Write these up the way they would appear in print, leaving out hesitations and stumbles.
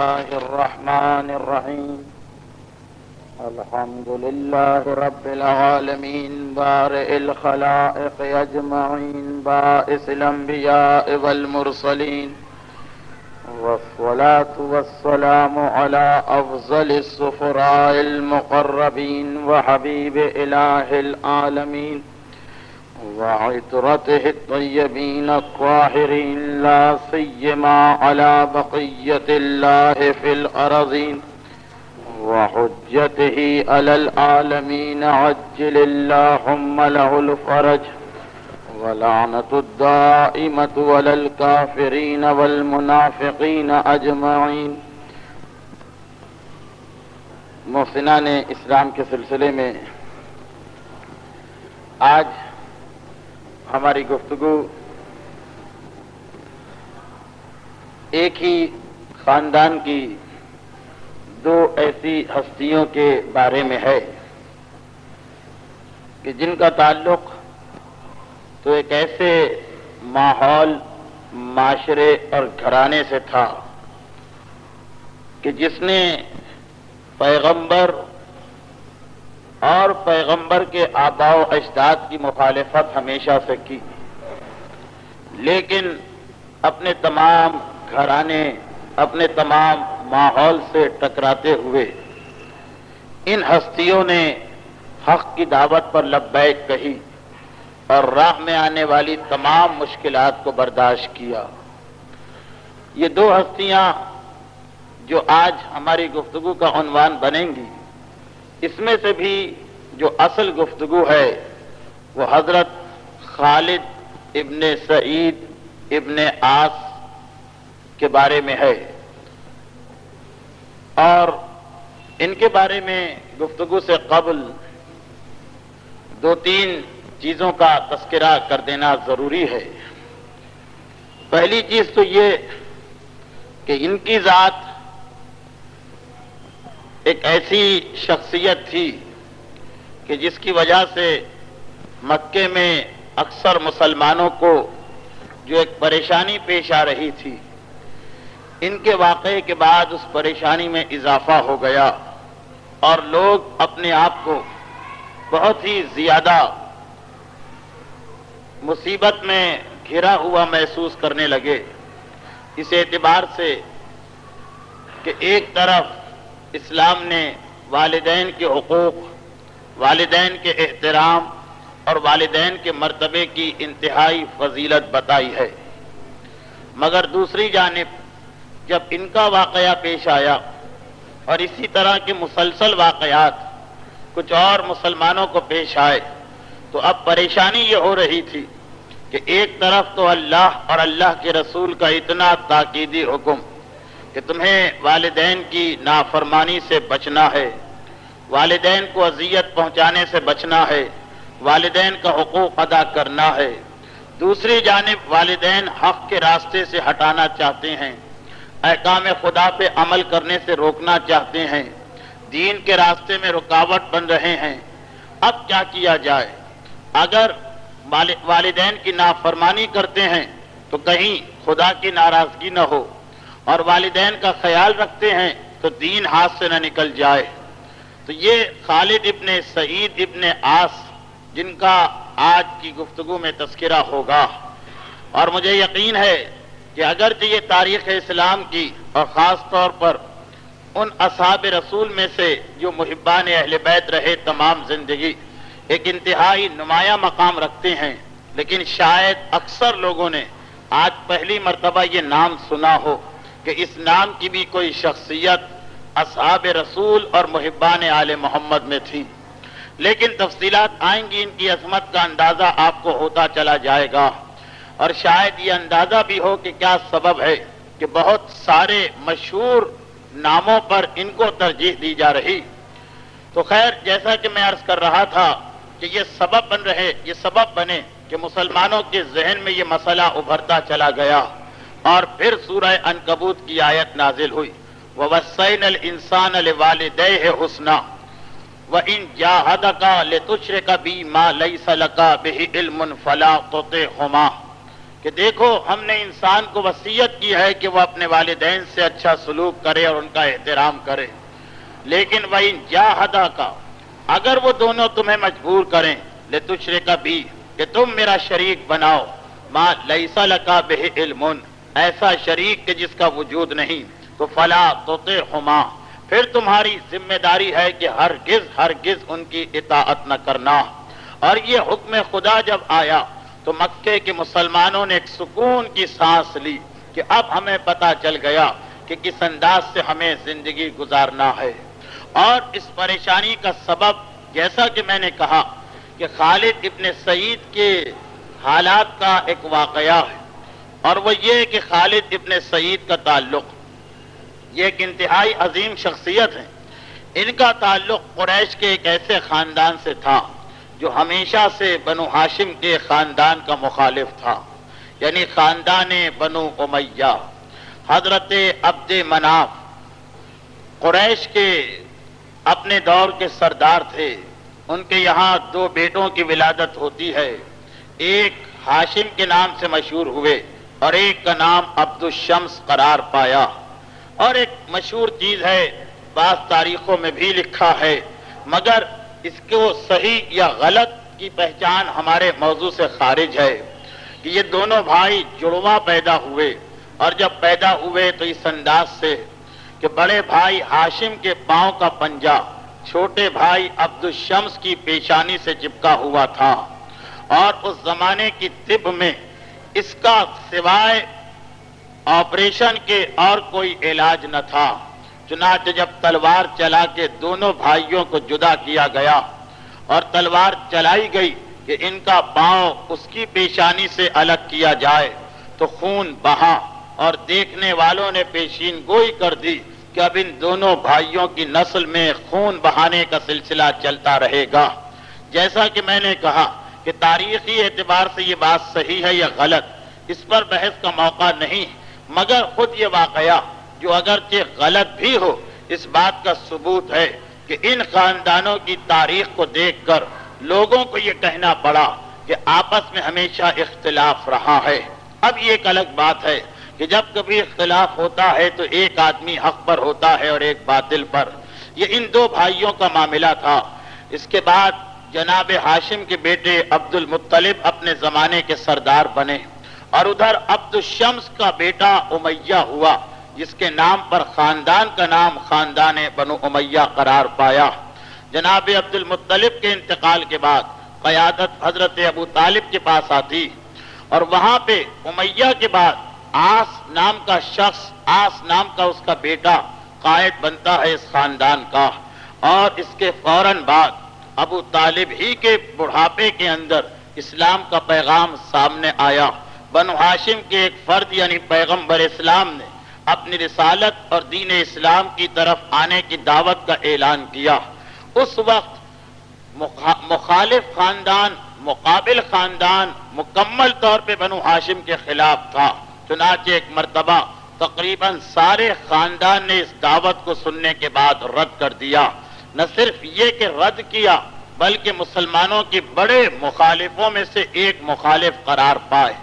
الله الرحمن الرحيم الحمد لله رب العالمين بارئ الخلائق أجمعين بائس الأنبياء والمرسلين والصلاة والسلام على أفضل السفراء المقربين وحبيب إله العالمين وعطرته الطيبين الطاهرين لا سيما على بقية الله في الأرضين وحجته على العالمين عجل اللهم له الفرج ولعنة الدائمة على الكافرين والمنافقين أجمعين. محسنان اسلام کے سلسلے میں آج ہماری گفتگو ایک ہی خاندان کی دو ایسی ہستیوں کے بارے میں ہے کہ جن کا تعلق تو ایک ایسے ماحول، معاشرے اور گھرانے سے تھا کہ جس نے پیغمبر اور پیغمبر کے آباء و اجداد کی مخالفت ہمیشہ سے کی، لیکن اپنے تمام گھرانے، اپنے تمام ماحول سے ٹکراتے ہوئے ان ہستیوں نے حق کی دعوت پر لبیک کہی اور راہ میں آنے والی تمام مشکلات کو برداشت کیا. یہ دو ہستیاں جو آج ہماری گفتگو کا عنوان بنیں گی، اس میں سے بھی جو اصل گفتگو ہے وہ حضرت خالد ابن سعید ابن عاص کے بارے میں ہے، اور ان کے بارے میں گفتگو سے قبل دو تین چیزوں کا تذکرہ کر دینا ضروری ہے. پہلی چیز تو یہ کہ ان کی ذات ایک ایسی شخصیت تھی کہ جس کی وجہ سے مکے میں اکثر مسلمانوں کو جو ایک پریشانی پیش آ رہی تھی، ان کے واقعے کے بعد اس پریشانی میں اضافہ ہو گیا اور لوگ اپنے آپ کو بہت ہی زیادہ مصیبت میں گھرا ہوا محسوس کرنے لگے، اس اعتبار سے کہ ایک طرف اسلام نے والدین کے حقوق، والدین کے احترام اور والدین کے مرتبے کی انتہائی فضیلت بتائی ہے، مگر دوسری جانب جب ان کا واقعہ پیش آیا اور اسی طرح کے مسلسل واقعات کچھ اور مسلمانوں کو پیش آئے تو اب پریشانی یہ ہو رہی تھی کہ ایک طرف تو اللہ اور اللہ کے رسول کا اتنا تاکیدی حکم کہ تمہیں والدین کی نافرمانی سے بچنا ہے، والدین کو اذیت پہنچانے سے بچنا ہے، والدین کا حقوق ادا کرنا ہے، دوسری جانب والدین حق کے راستے سے ہٹانا چاہتے ہیں، احکام خدا پہ عمل کرنے سے روکنا چاہتے ہیں، دین کے راستے میں رکاوٹ بن رہے ہیں. اب کیا کیا جائے؟ اگر والدین کی نافرمانی کرتے ہیں تو کہیں خدا کی ناراضگی نہ ہو، اور والدین کا خیال رکھتے ہیں تو دین ہاتھ سے نہ نکل جائے. تو یہ خالد ابن سعید ابن عاص جن کا آج کی گفتگو میں تذکرہ ہوگا، اور مجھے یقین ہے کہ اگرچہ یہ تاریخ اسلام کی اور خاص طور پر ان اصحاب رسول میں سے جو محبان اہل بیت رہے تمام زندگی ایک انتہائی نمایاں مقام رکھتے ہیں، لیکن شاید اکثر لوگوں نے آج پہلی مرتبہ یہ نام سنا ہو کہ اس نام کی بھی کوئی شخصیت اصحاب رسول اور محبان آل محمد میں تھی. لیکن تفصیلات آئیں گی، ان کی عظمت کا اندازہ آپ کو ہوتا چلا جائے گا، اور شاید یہ اندازہ بھی ہو کہ کیا سبب ہے کہ بہت سارے مشہور ناموں پر ان کو ترجیح دی جا رہی. تو خیر، جیسا کہ میں عرض کر رہا تھا کہ یہ سبب بنے کہ مسلمانوں کے ذہن میں یہ مسئلہ ابھرتا چلا گیا، اور پھر سورہ عنکبوت کی آیت نازل ہوئی، وَوَصَّيْنَا الْإِنسَانَ لِوَالِدَيْهِ حُسْنًا وَإِنْ جَاهَدَكَ لِتُشْرِكَ بِي مَا لَيْسَ لَكَ بِهِ عِلْمٌ فَلَا تُطِعْهُمَا. کہ دیکھو ہم نے انسان کو وصیت کی ہے کہ وہ اپنے والدین سے اچھا سلوک کرے اور ان کا احترام کرے، لیکن وَإِن جَاهَدَاكَ اگر وہ دونوں تمہیں مجبور کریں لِتُشْرِكَ بِي کہ تم میرا شریک بناؤ، مَا لَيْسَ لَكَ بِهِ عِلْمٌ ایسا شریک کہ جس کا وجود نہیں، تو فَلَا تُطِعْهُمَا پھر تمہاری ذمہ داری ہے کہ ہرگز ان کی اطاعت نہ کرنا۔ اور یہ حکم خدا جب آیا تو مکے کے مسلمانوں نے ایک سکون کی سانس لی کہ اب ہمیں پتہ چل گیا کہ کس انداز سے ہمیں زندگی گزارنا ہے۔ اور اس پریشانی کا سبب جیسا کہ میں نے کہا کہ خالد ابن سعید کے حالات کا ایک واقعہ ہے، اور وہ یہ کہ خالد ابن سعید کا تعلق، یہ ایک انتہائی عظیم شخصیت ہے، ان کا تعلق قریش کے ایک ایسے خاندان سے تھا جو ہمیشہ سے بنو ہاشم کے خاندان کا مخالف تھا، یعنی خاندان بنو امیہ۔ حضرت عبد مناف قریش کے اپنے دور کے سردار تھے، ان کے یہاں دو بیٹوں کی ولادت ہوتی ہے، ایک ہاشم کے نام سے مشہور ہوئے اور ایک کا نام عبد الشمس قرار پایا۔ اور ایک مشہور چیز ہے، بعض تاریخوں میں بھی لکھا ہے، مگر اس کو صحیح یا غلط کی پہچان ہمارے موضوع سے خارج ہے، کہ یہ دونوں بھائی جڑواں پیدا ہوئے، اور جب پیدا ہوئے تو اس انداز سے کہ بڑے بھائی ہاشم کے پاؤں کا پنجہ چھوٹے بھائی عبد الشمس کی پیشانی سے چپکا ہوا تھا، اور اس زمانے کی طب میں اس کا سوائے آپریشن کے اور کوئی علاج نہ تھا۔ چنانچہ جب تلوار چلا کے دونوں بھائیوں کو جدا کیا گیا اور تلوار چلائی گئی کہ ان کا پاؤں اس کی پیشانی سے الگ کیا جائے تو خون بہا، اور دیکھنے والوں نے پیشین گوئی کر دی کہ اب ان دونوں بھائیوں کی نسل میں خون بہانے کا سلسلہ چلتا رہے گا۔ جیسا کہ میں نے کہا کہ تاریخی اعتبار سے یہ بات صحیح ہے یا غلط، اس پر بحث کا موقع نہیں، مگر خود یہ واقعہ جو اگرچہ غلط بھی ہو، اس بات کا ثبوت ہے کہ ان خاندانوں کی تاریخ کو دیکھ کر لوگوں کو یہ کہنا پڑا کہ آپس میں ہمیشہ اختلاف رہا ہے۔ اب یہ ایک الگ بات ہے کہ جب کبھی اختلاف ہوتا ہے تو ایک آدمی حق پر ہوتا ہے اور ایک باطل پر۔ یہ ان دو بھائیوں کا معاملہ تھا۔ اس کے بعد جناب ہاشم کے بیٹے عبد المطلب اپنے زمانے کے سردار بنے، اور ادھر عبد الشمس کا بیٹا امیہ ہوا، جس کے نام پر خاندان کا نام خاندان بنو امیہ قرار پایا۔ جناب عبد المطلب کے انتقال کے بعد قیادت حضرت ابو طالب کے پاس آتی، اور وہاں پہ امیہ کے بعد آس نام کا شخص، آس نام کا اس کا بیٹا قائد بنتا ہے اس خاندان کا، اور اس کے فوراً بعد ابو طالب ہی کے بڑھاپے کے اندر اسلام کا پیغام سامنے آیا۔ بنو ہاشم کے ایک فرد یعنی پیغمبر اسلام نے اپنی رسالت اور دین اسلام کی طرف آنے کی دعوت کا اعلان کیا۔ اس وقت مخالف خاندان، مقابل خاندان مکمل طور پہ بنو ہاشم کے خلاف تھا، چنانچہ ایک مرتبہ تقریباً سارے خاندان نے اس دعوت کو سننے کے بعد رد کر دیا۔ نہ صرف یہ کہ رد کیا بلکہ مسلمانوں کے بڑے مخالفوں میں سے ایک مخالف قرار پائے،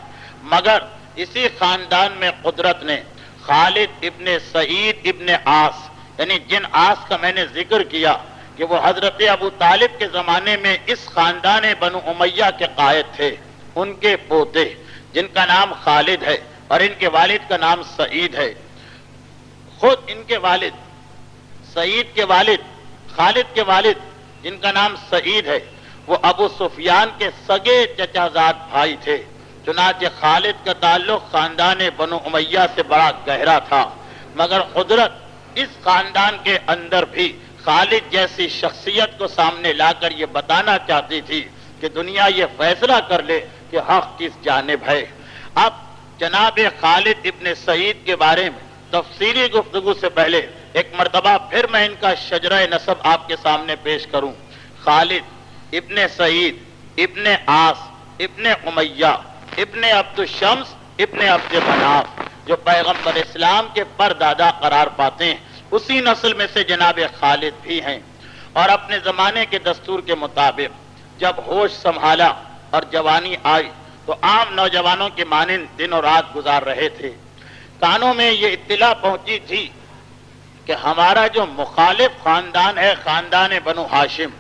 مگر اسی خاندان میں قدرت نے خالد ابن سعید ابن آس، یعنی جن آس کا میں نے ذکر کیا کہ وہ حضرت ابو طالب کے زمانے میں اس خاندان بنو امیہ کے قائد تھے، ان کے پوتے جن کا نام خالد ہے اور ان کے والد کا نام سعید ہے، خود ان کے والد سعید کے والد، خالد کے والد جن کا نام سعید ہے، وہ ابو سفیان کے سگے چچا زاد بھائی تھے۔ چنانچہ خالد کا تعلق خاندان بنو امیہ سے بڑا گہرا تھا، مگر قدرت اس خاندان کے اندر بھی خالد جیسی شخصیت کو سامنے لا کر یہ بتانا چاہتی تھی کہ دنیا یہ فیصلہ کر لے کہ حق کس جانب ہے۔ اب جناب خالد ابن سعید کے بارے میں تفصیلی گفتگو سے پہلے ایک مرتبہ پھر میں ان کا شجرہ نسب آپ کے سامنے پیش کروں۔ خالد ابن سعید ابن آس ابن امیہ ابن عبد الشمس ابن عبد مناف، جو پیغمبر اسلام کے پردادا قرار پاتے ہیں، اسی نسل میں سے جناب خالد بھی ہیں۔ اور اپنے زمانے کے دستور کے مطابق جب ہوش سنبھالا اور جوانی آئی تو عام نوجوانوں کے مانند دن اور رات گزار رہے تھے۔ کانوں میں یہ اطلاع پہنچی تھی کہ ہمارا جو مخالف خاندان ہے، خاندان بنو ہاشم،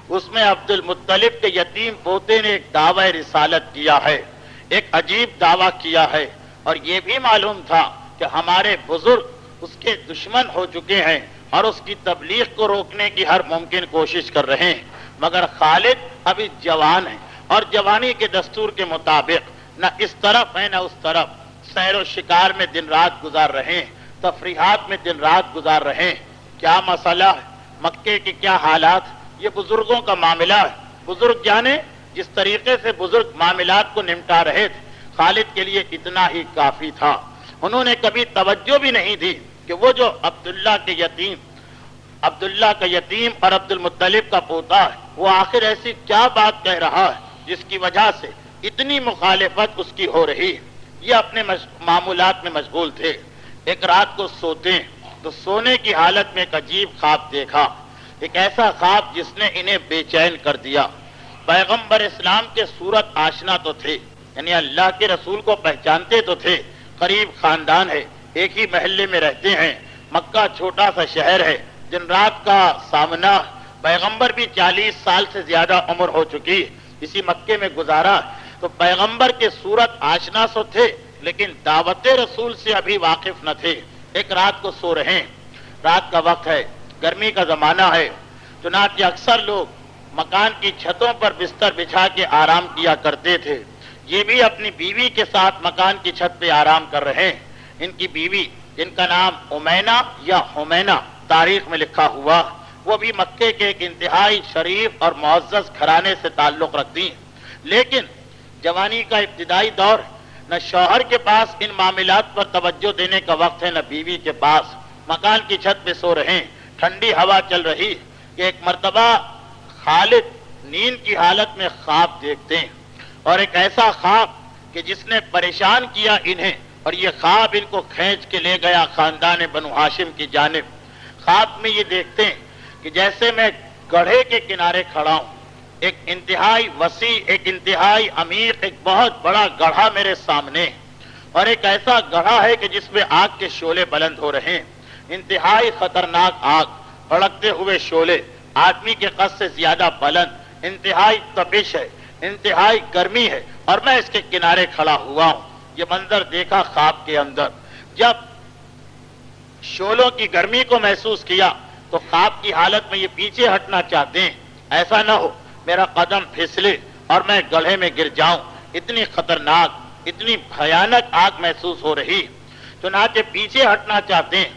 اس میں عبد المطلب کے یتیم پوتے نے ایک دعوی رسالت کیا ہے، ایک عجیب دعویٰ کیا ہے، اور یہ بھی معلوم تھا کہ ہمارے بزرگ اس کے دشمن ہو چکے ہیں اور اس کی تبلیغ کو روکنے کی ہر ممکن کوشش کر رہے ہیں، مگر خالد ابھی جوان ہے اور جوانی کے دستور کے مطابق نہ اس طرف ہے نہ اس طرف، سیر و شکار میں دن رات گزار رہے ہیں، تفریحات میں دن رات گزار رہے ہیں۔ کیا مسئلہ ہے، مکے کے کیا حالات، یہ بزرگوں کا معاملہ ہے، بزرگ جانے جس طریقے سے بزرگ معاملات کو نمٹا رہے تھے، خالد کے لیے اتنا ہی کافی تھا۔ انہوں نے کبھی توجہ بھی نہیں دی کہ وہ جو عبداللہ کا یتیم اور عبد المطلب کا پوتا ہے، وہ آخر ایسی کیا بات کہہ رہا ہے جس کی وجہ سے اتنی مخالفت اس کی ہو رہی۔ یہ اپنے معمولات میں مشغول تھے۔ ایک رات کو سوتے ہیں تو سونے کی حالت میں ایک عجیب خواب دیکھا، ایک ایسا خواب جس نے انہیں بے چین کر دیا۔ پیغمبر اسلام کے صورت آشنا تو تھے، یعنی اللہ کے رسول کو پہچانتے تو تھے، قریب خاندان ہے، ایک ہی محلے میں رہتے ہیں، مکہ چھوٹا سا شہر ہے، دن رات کا سامنا، پیغمبر بھی 40 سال سے زیادہ عمر ہو چکی اسی مکے میں گزارا، تو پیغمبر کے صورت آشنا سو تھے لیکن دعوت رسول سے ابھی واقف نہ تھے۔ ایک رات کو سو رہے ہیں، رات کا وقت ہے، گرمی کا زمانہ ہے، چنانچہ اکثر لوگ مکان کی چھتوں پر بستر بچھا کے آرام کیا کرتے تھے۔ یہ بھی اپنی بیوی کے ساتھ مکان کی چھت پہ آرام کر رہے ہیں۔ ان کی بیوی، جن کا نام امینا یا حمینا تاریخ میں لکھا ہوا، وہ بھی مکے کے ایک انتہائی شریف اور معزز گھرانے سے تعلق رکھتی ہیں، لیکن جوانی کا ابتدائی دور، نہ شوہر کے پاس ان معاملات پر توجہ دینے کا وقت ہے نہ بیوی کے پاس۔ مکان کی چھت پہ سو رہے ہیں، ٹھنڈی ہوا چل رہی کہ ایک مرتبہ خالد نیند کی حالت میں خواب دیکھتے ہیں، اور ایک ایسا خواب کہ جس نے پریشان کیا انہیں، اور یہ خواب ان کو کھینچ کے لے گیا خاندان بنو ہاشم کی جانب۔ خواب میں یہ دیکھتے ہیں کہ جیسے میں گڑھے کے کنارے کھڑا ہوں، ایک انتہائی وسیع، ایک انتہائی عمیق، ایک بہت بڑا گڑھا میرے سامنے، اور ایک ایسا گڑھا ہے کہ جس میں آگ کے شعلے بلند ہو رہے ہیں، انتہائی خطرناک آگ، بھڑکتے ہوئے شعلے، آدمی کے قد سے زیادہ بلند، انتہائی تپش ہے، انتہائی گرمی ہے، اور میں اس کے کنارے کھڑا ہوا ہوں۔ یہ منظر دیکھا خواب کے اندر، جب شعلوں کی گرمی کو محسوس کیا تو خواب کی حالت میں یہ پیچھے ہٹنا چاہتے ہیں، ایسا نہ ہو میرا قدم پھسلے اور میں گڑھے میں گر جاؤں، اتنی خطرناک، اتنی بھیانک آگ محسوس ہو رہی، چنانچہ پیچھے ہٹنا چاہتے ہیں۔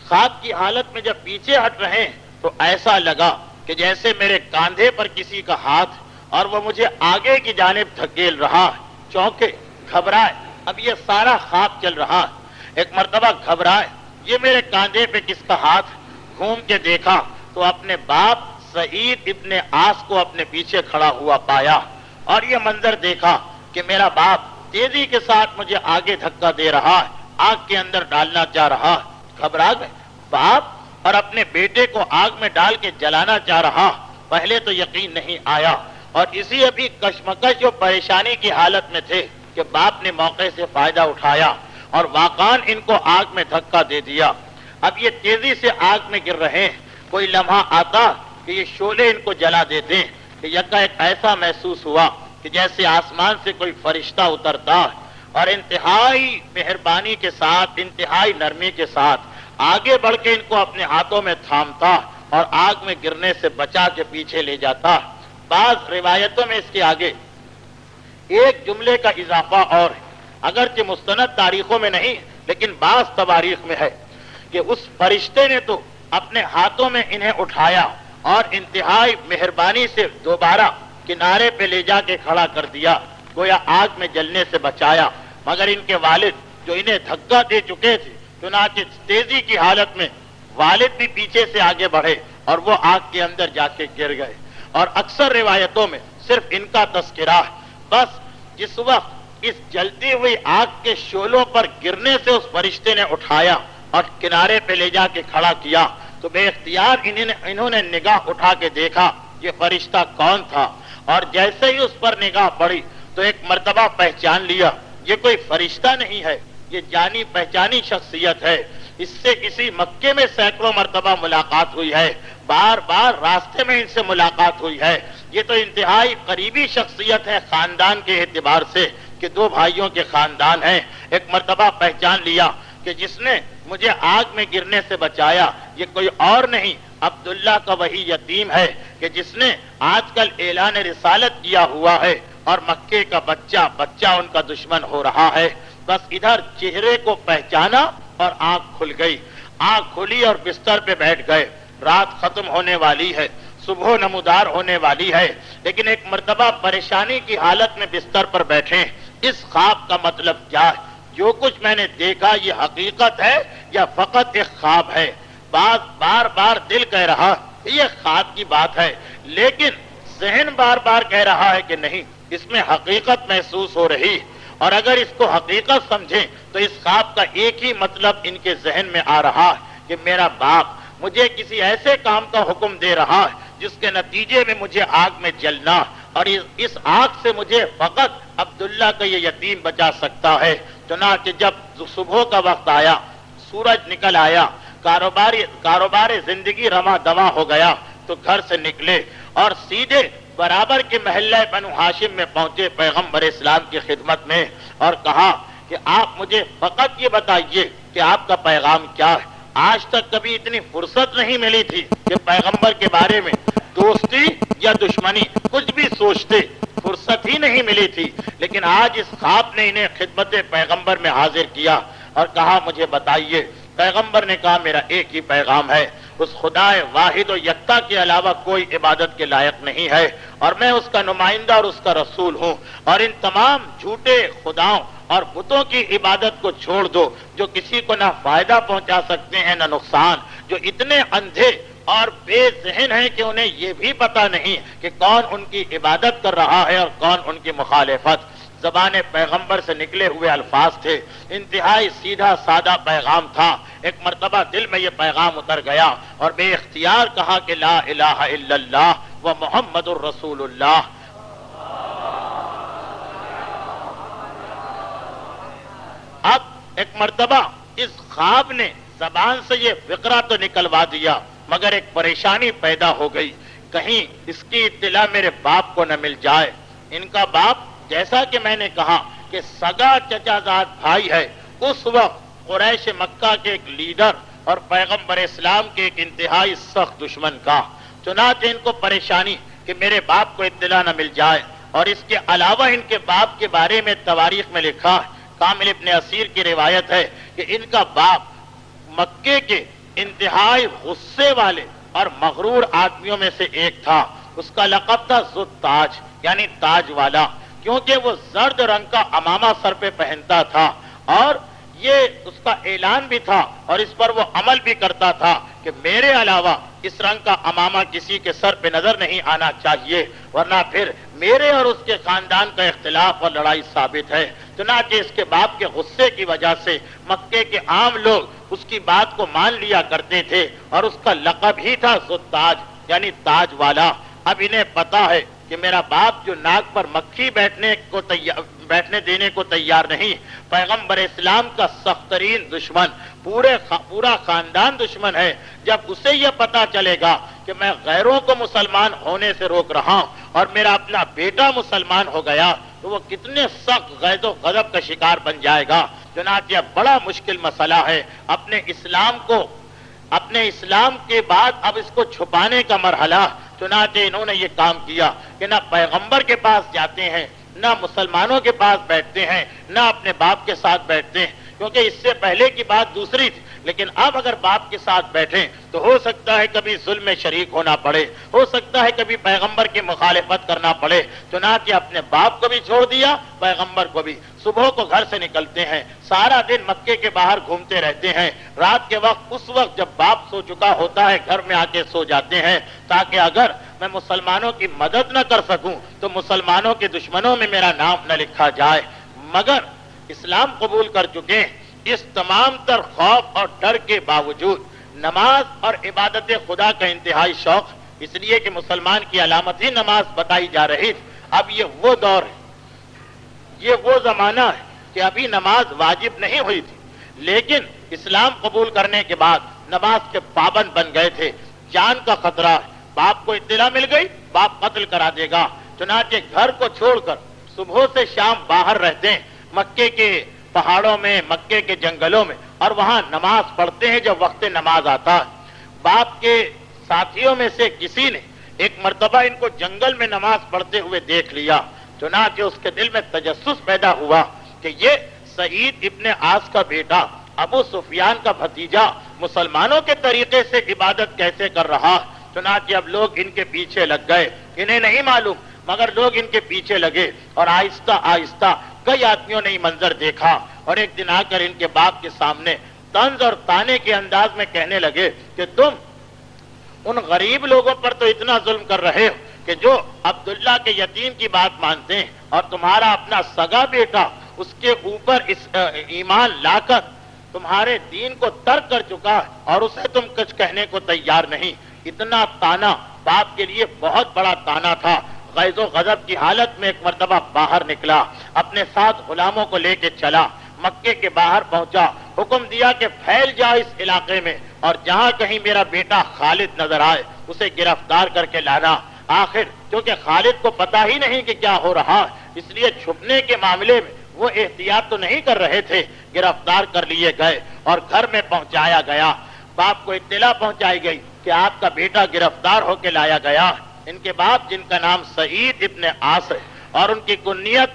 خواب کی حالت میں جب پیچھے ہٹ رہے ہیں تو ایسا لگا کہ جیسے میرے کاندھے پر کسی کا ہاتھ اور وہ مجھے آگے کی جانب دھکیل رہا ہے۔ چونکے، گھبرائے، اب یہ سارا خواب چل رہا ہے، ایک مرتبہ گھبرائے، یہ میرے کاندھے پہ کس کا ہاتھ، گھوم کے دیکھا تو اپنے باپ سعید ابن عاص کو اپنے پیچھے کھڑا ہوا پایا، اور یہ منظر دیکھا کہ میرا باپ تیزی کے ساتھ مجھے آگے دھکا دے رہا ہے، آگ کے اندر ڈالنا چاہ رہا ہے۔ گھبرا گئے، باپ اور اپنے بیٹے کو آگ میں ڈال کے جلانا چاہ رہا، پہلے تو یقین نہیں آیا، اور اسی ابھی کشمکش و پریشانی کی حالت میں تھے کہ باپ نے موقع سے فائدہ اٹھایا اور واقعاً ان کو آگ میں دھکا دے دیا۔ اب یہ تیزی سے آگ میں گر رہے ہیں، کوئی لمحہ آتا کہ یہ شعلے ان کو جلا دیتے ہیں کہ یکا ایک ایسا محسوس ہوا کہ جیسے آسمان سے کوئی فرشتہ اترتا اور انتہائی مہربانی کے ساتھ، انتہائی نرمی کے ساتھ آگے بڑھ کے ان کو اپنے ہاتھوں میں تھامتا اور آگ میں گرنے سے بچا کے پیچھے لے جاتا۔ بعض روایتوں میں اس کے آگے ایک جملے کا اضافہ اور ہے، اگرچہ مستند تاریخوں میں نہیں لیکن بعض تواریخ میں ہے کہ اس فرشتے نے تو اپنے ہاتھوں میں انہیں اٹھایا اور انتہائی مہربانی سے دوبارہ کنارے پہ لے جا کے کھڑا کر دیا، گویا آگ میں جلنے سے بچایا، مگر ان کے والد جو انہیں دھکا دے چکے تھے، چنانچہ تیزی کی حالت میں والد بھی پیچھے سے آگے بڑھے اور وہ آگ کے اندر جا کے گر گئے۔ اور اکثر روایتوں میں صرف ان کا تذکرہ ہے۔ بس جس وقت اس جلتی ہوئی آگ کے شعلوں پر گرنے سے اس فرشتے نے اٹھایا اور کنارے پہ لے جا کے کھڑا کیا تو بے اختیار انہوں نے نگاہ اٹھا کے دیکھا یہ فرشتہ کون تھا، اور جیسے ہی اس پر نگاہ پڑی تو ایک مرتبہ پہچان لیا یہ کوئی فرشتہ نہیں ہے، یہ جانی پہچانی شخصیت ہے، اس سے کسی مکے میں سینکڑوں مرتبہ ملاقات ہوئی ہے، بار بار راستے میں ان سے ملاقات ہوئی ہے، یہ تو انتہائی قریبی شخصیت ہے خاندان کے اعتبار سے کہ دو بھائیوں کے خاندان ہیں۔ ایک مرتبہ پہچان لیا کہ جس نے مجھے آگ میں گرنے سے بچایا یہ کوئی اور نہیں عبداللہ کا وہی یتیم ہے کہ جس نے آج کل اعلان رسالت کیا ہوا ہے اور مکے کا بچہ ان کا دشمن ہو رہا ہے۔ بس ادھر چہرے کو پہچانا اور آنکھ کھل گئی، آنکھ کھلی اور بستر پہ بیٹھ گئے۔ رات ختم ہونے والی ہے، صبح نمودار ہونے والی ہے، لیکن ایک مرتبہ پریشانی کی حالت میں بستر پر بیٹھے۔ اس خواب کا مطلب کیا ہے؟ جو کچھ میں نے دیکھا یہ حقیقت ہے یا فقط ایک خواب ہے؟ بار بار دل کہہ رہا یہ خواب کی بات ہے، لیکن ذہن بار بار کہہ رہا ہے کہ نہیں، اس میں حقیقت محسوس ہو رہی، اور اگر اس کو حقیقت سمجھیں تو اس خواب کا ایک ہی مطلب ان کے ذہن میں آ رہا ہے کہ میرا باپ مجھے کسی ایسے کام کا حکم دے رہا ہے جس کے نتیجے میں مجھے آگ میں جلنا، اور اس آگ سے مجھے فقط عبداللہ کا یہ یتیم بچا سکتا ہے۔ چنانچہ جب صبح کا وقت آیا، سورج نکل آیا، کاروبار زندگی رواں دواں ہو گیا تو گھر سے نکلے اور سیدھے برابر کے محلہ بنو ہاشم میں پہنچے پیغمبر اسلام کی خدمت میں اور کہا کہ آپ مجھے فقط یہ بتائیے کہ آپ کا پیغام کیا ہے۔ آج تک کبھی اتنی فرصت نہیں ملی تھی کہ پیغمبر کے بارے میں دوستی یا دشمنی کچھ بھی سوچتے، فرصت ہی نہیں ملی تھی، لیکن آج اس خواب نے انہیں خدمت پیغمبر میں حاضر کیا اور کہا مجھے بتائیے۔ پیغمبر نے کہا میرا ایک ہی پیغام ہے، اس خدا واحد و یکتا کے علاوہ کوئی عبادت کے لائق نہیں ہے، اور میں اس کا نمائندہ اور اس کا رسول ہوں، اور ان تمام جھوٹے خداؤں اور بتوں کی عبادت کو چھوڑ دو جو کسی کو نہ فائدہ پہنچا سکتے ہیں نہ نقصان، جو اتنے اندھے اور بے ذہن ہیں کہ انہیں یہ بھی پتا نہیں کہ کون ان کی عبادت کر رہا ہے اور کون ان کی مخالفت۔ زبان پیغمبر سے نکلے ہوئے الفاظ تھے، انتہائی سیدھا سادہ پیغام تھا۔ ایک مرتبہ دل میں یہ پیغام اتر گیا اور بے اختیار کہا کہ لا الہ الا اللہ و محمد الرسول اللہ۔ اب ایک مرتبہ اس خواب نے زبان سے یہ فقرہ تو نکلوا دیا، مگر ایک پریشانی پیدا ہو گئی، کہیں اس کی اطلاع میرے باپ کو نہ مل جائے۔ ان کا باپ جیسا کہ میں نے کہا کہ سگا چچا زاد بھائی ہے، اس وقت قریش مکہ کے ایک لیڈر اور پیغمبر اسلام کے ایک انتہائی سخت دشمن کا۔ چنانچہ ان کو پریشانی کہ میرے باپ کو اطلاع نہ مل جائے، اور اس کے علاوہ ان کے باپ کے بارے میں تواریخ میں لکھا ہے، کامل ابن اسیر کی روایت ہے کہ ان کا باپ مکے کے انتہائی غصے والے اور مغرور آدمیوں میں سے ایک تھا۔ اس کا لقب تھا ذو التاج، یعنی تاج والا، کیونکہ وہ زرد رنگ کا عمامہ سر پہ پہنتا تھا، اور یہ اس کا اعلان بھی تھا اور اس پر وہ عمل بھی کرتا تھا کہ میرے علاوہ اس رنگ کا عمامہ کسی کے سر پہ نظر نہیں آنا چاہیے، ورنہ پھر میرے اور اس کے خاندان کا اختلاف اور لڑائی ثابت ہے۔ چنانچہ اس کے باپ کے غصے کی وجہ سے مکے کے عام لوگ اس کی بات کو مان لیا کرتے تھے، اور اس کا لقب ہی تھا ذو التاج، یعنی تاج والا۔ اب انہیں پتا ہے کہ میرا باپ جو ناک پر مکھی بیٹھنے دینے کو تیار نہیں، پیغمبر اسلام کا سخت ترین دشمن، پورا خاندان دشمن ہے، جب اسے یہ پتا چلے گا کہ میں غیروں کو مسلمان ہونے سے روک رہا ہوں اور میرا اپنا بیٹا مسلمان ہو گیا تو وہ کتنے سخت غیظ و غضب کا شکار بن جائے گا۔ چنانچہ بڑا مشکل مسئلہ ہے، اپنے اسلام کے بعد اب اس کو چھپانے کا مرحلہ۔ چنانچہ انہوں نے یہ کام کیا کہ نہ پیغمبر کے پاس جاتے ہیں، نہ مسلمانوں کے پاس بیٹھتے ہیں، نہ اپنے باپ کے ساتھ بیٹھتے ہیں، کیونکہ اس سے پہلے کی بات دوسری تھی، لیکن اب اگر باپ کے ساتھ بیٹھیں تو ہو سکتا ہے کبھی ظلم میں شریک ہونا پڑے، ہو سکتا ہے کبھی پیغمبر کی مخالفت کرنا پڑے۔ چنانچہ اپنے باپ کو بھی چھوڑ دیا، پیغمبر کو بھی۔ صبح کو گھر سے نکلتے ہیں، سارا دن مکے کے باہر گھومتے رہتے ہیں، رات کے وقت اس وقت جب باپ سو چکا ہوتا ہے گھر میں آ کے سو جاتے ہیں، تاکہ اگر میں مسلمانوں کی مدد نہ کر سکوں تو مسلمانوں کے دشمنوں میں میرا نام نہ لکھا جائے۔ مگر اسلام قبول کر چکے ہیں، اس تمام تر خوف اور ڈر کے باوجود نماز اور عبادت خدا کا انتہائی شوق، اس لیے کہ مسلمان کی علامت ہی نماز بتائی جا رہی تھی۔ اب یہ وہ دور ہے یہ وہ زمانہ ہے کہ ابھی نماز واجب نہیں ہوئی تھی، لیکن اسلام قبول کرنے کے بعد نماز کے پابند بن گئے تھے۔ جان کا خطرہ ہے، باپ کو اطلاع مل گئی، باپ قتل کرا دے گا، چنانچہ گھر کو چھوڑ کر صبح سے شام باہر رہتے ہیں، مکے کے پہاڑوں میں، مکے کے جنگلوں میں، اور وہاں نماز پڑھتے ہیں جب وقت نماز آتا ہے۔ باپ کے ساتھیوں میں سے کسی نے ایک مرتبہ ان کو جنگل میں نماز پڑھتے ہوئے دیکھ لیا، چنانچہ اس کے دل میں تجسس پیدا ہوا کہ یہ سعید ابن عاص کا بیٹا، ابو سفیان کا بھتیجا مسلمانوں کے طریقے سے عبادت کیسے کر رہا۔ چنانچہ اب لوگ ان کے پیچھے لگ گئے، انہیں نہیں معلوم مگر لوگ ان کے پیچھے لگے، اور آہستہ آہستہ کئی آدمیوں نے یہ منظر دیکھا، اور ایک دن آ کر ان کے باپ کے سامنے طنز اور طانے کے انداز میں کہنے لگے کہ تم ان غریب لوگوں پر تو اتنا ظلم کر رہے ہو کہ جو عبداللہ کے یتیم کی بات مانتے ہیں، اور تمہارا اپنا سگا بیٹا اس کے اوپر ایمان لا کر تمہارے دین کو ترک کر چکا ہے، اور اسے تم کچھ کہنے کو تیار نہیں۔ اتنا تانا باپ کے لیے بہت بڑا تانا تھا۔ غیظ و غضب کی حالت میں ایک مرتبہ باہر نکلا، اپنے ساتھ غلاموں کو لے کے چلا، مکے کے باہر پہنچا، حکم دیا کہ پھیل جا اس علاقے میں، اور جہاں کہیں میرا بیٹا خالد نظر آئے اسے گرفتار کر کے لانا۔ آخر کیونکہ خالد کو پتا ہی نہیں کہ کیا ہو رہا، اس لیے چھپنے کے معاملے میں وہ احتیاط تو نہیں کر رہے تھے، گرفتار کر لیے گئے اور گھر میں پہنچایا گیا۔ باپ کو اطلاع پہنچائی گئی کہ آپ کا بیٹا گرفتار ہو کے لایا گیا۔ ان کے باپ جن کا نام سعید ابن عاص ہے اور ان کی کنیت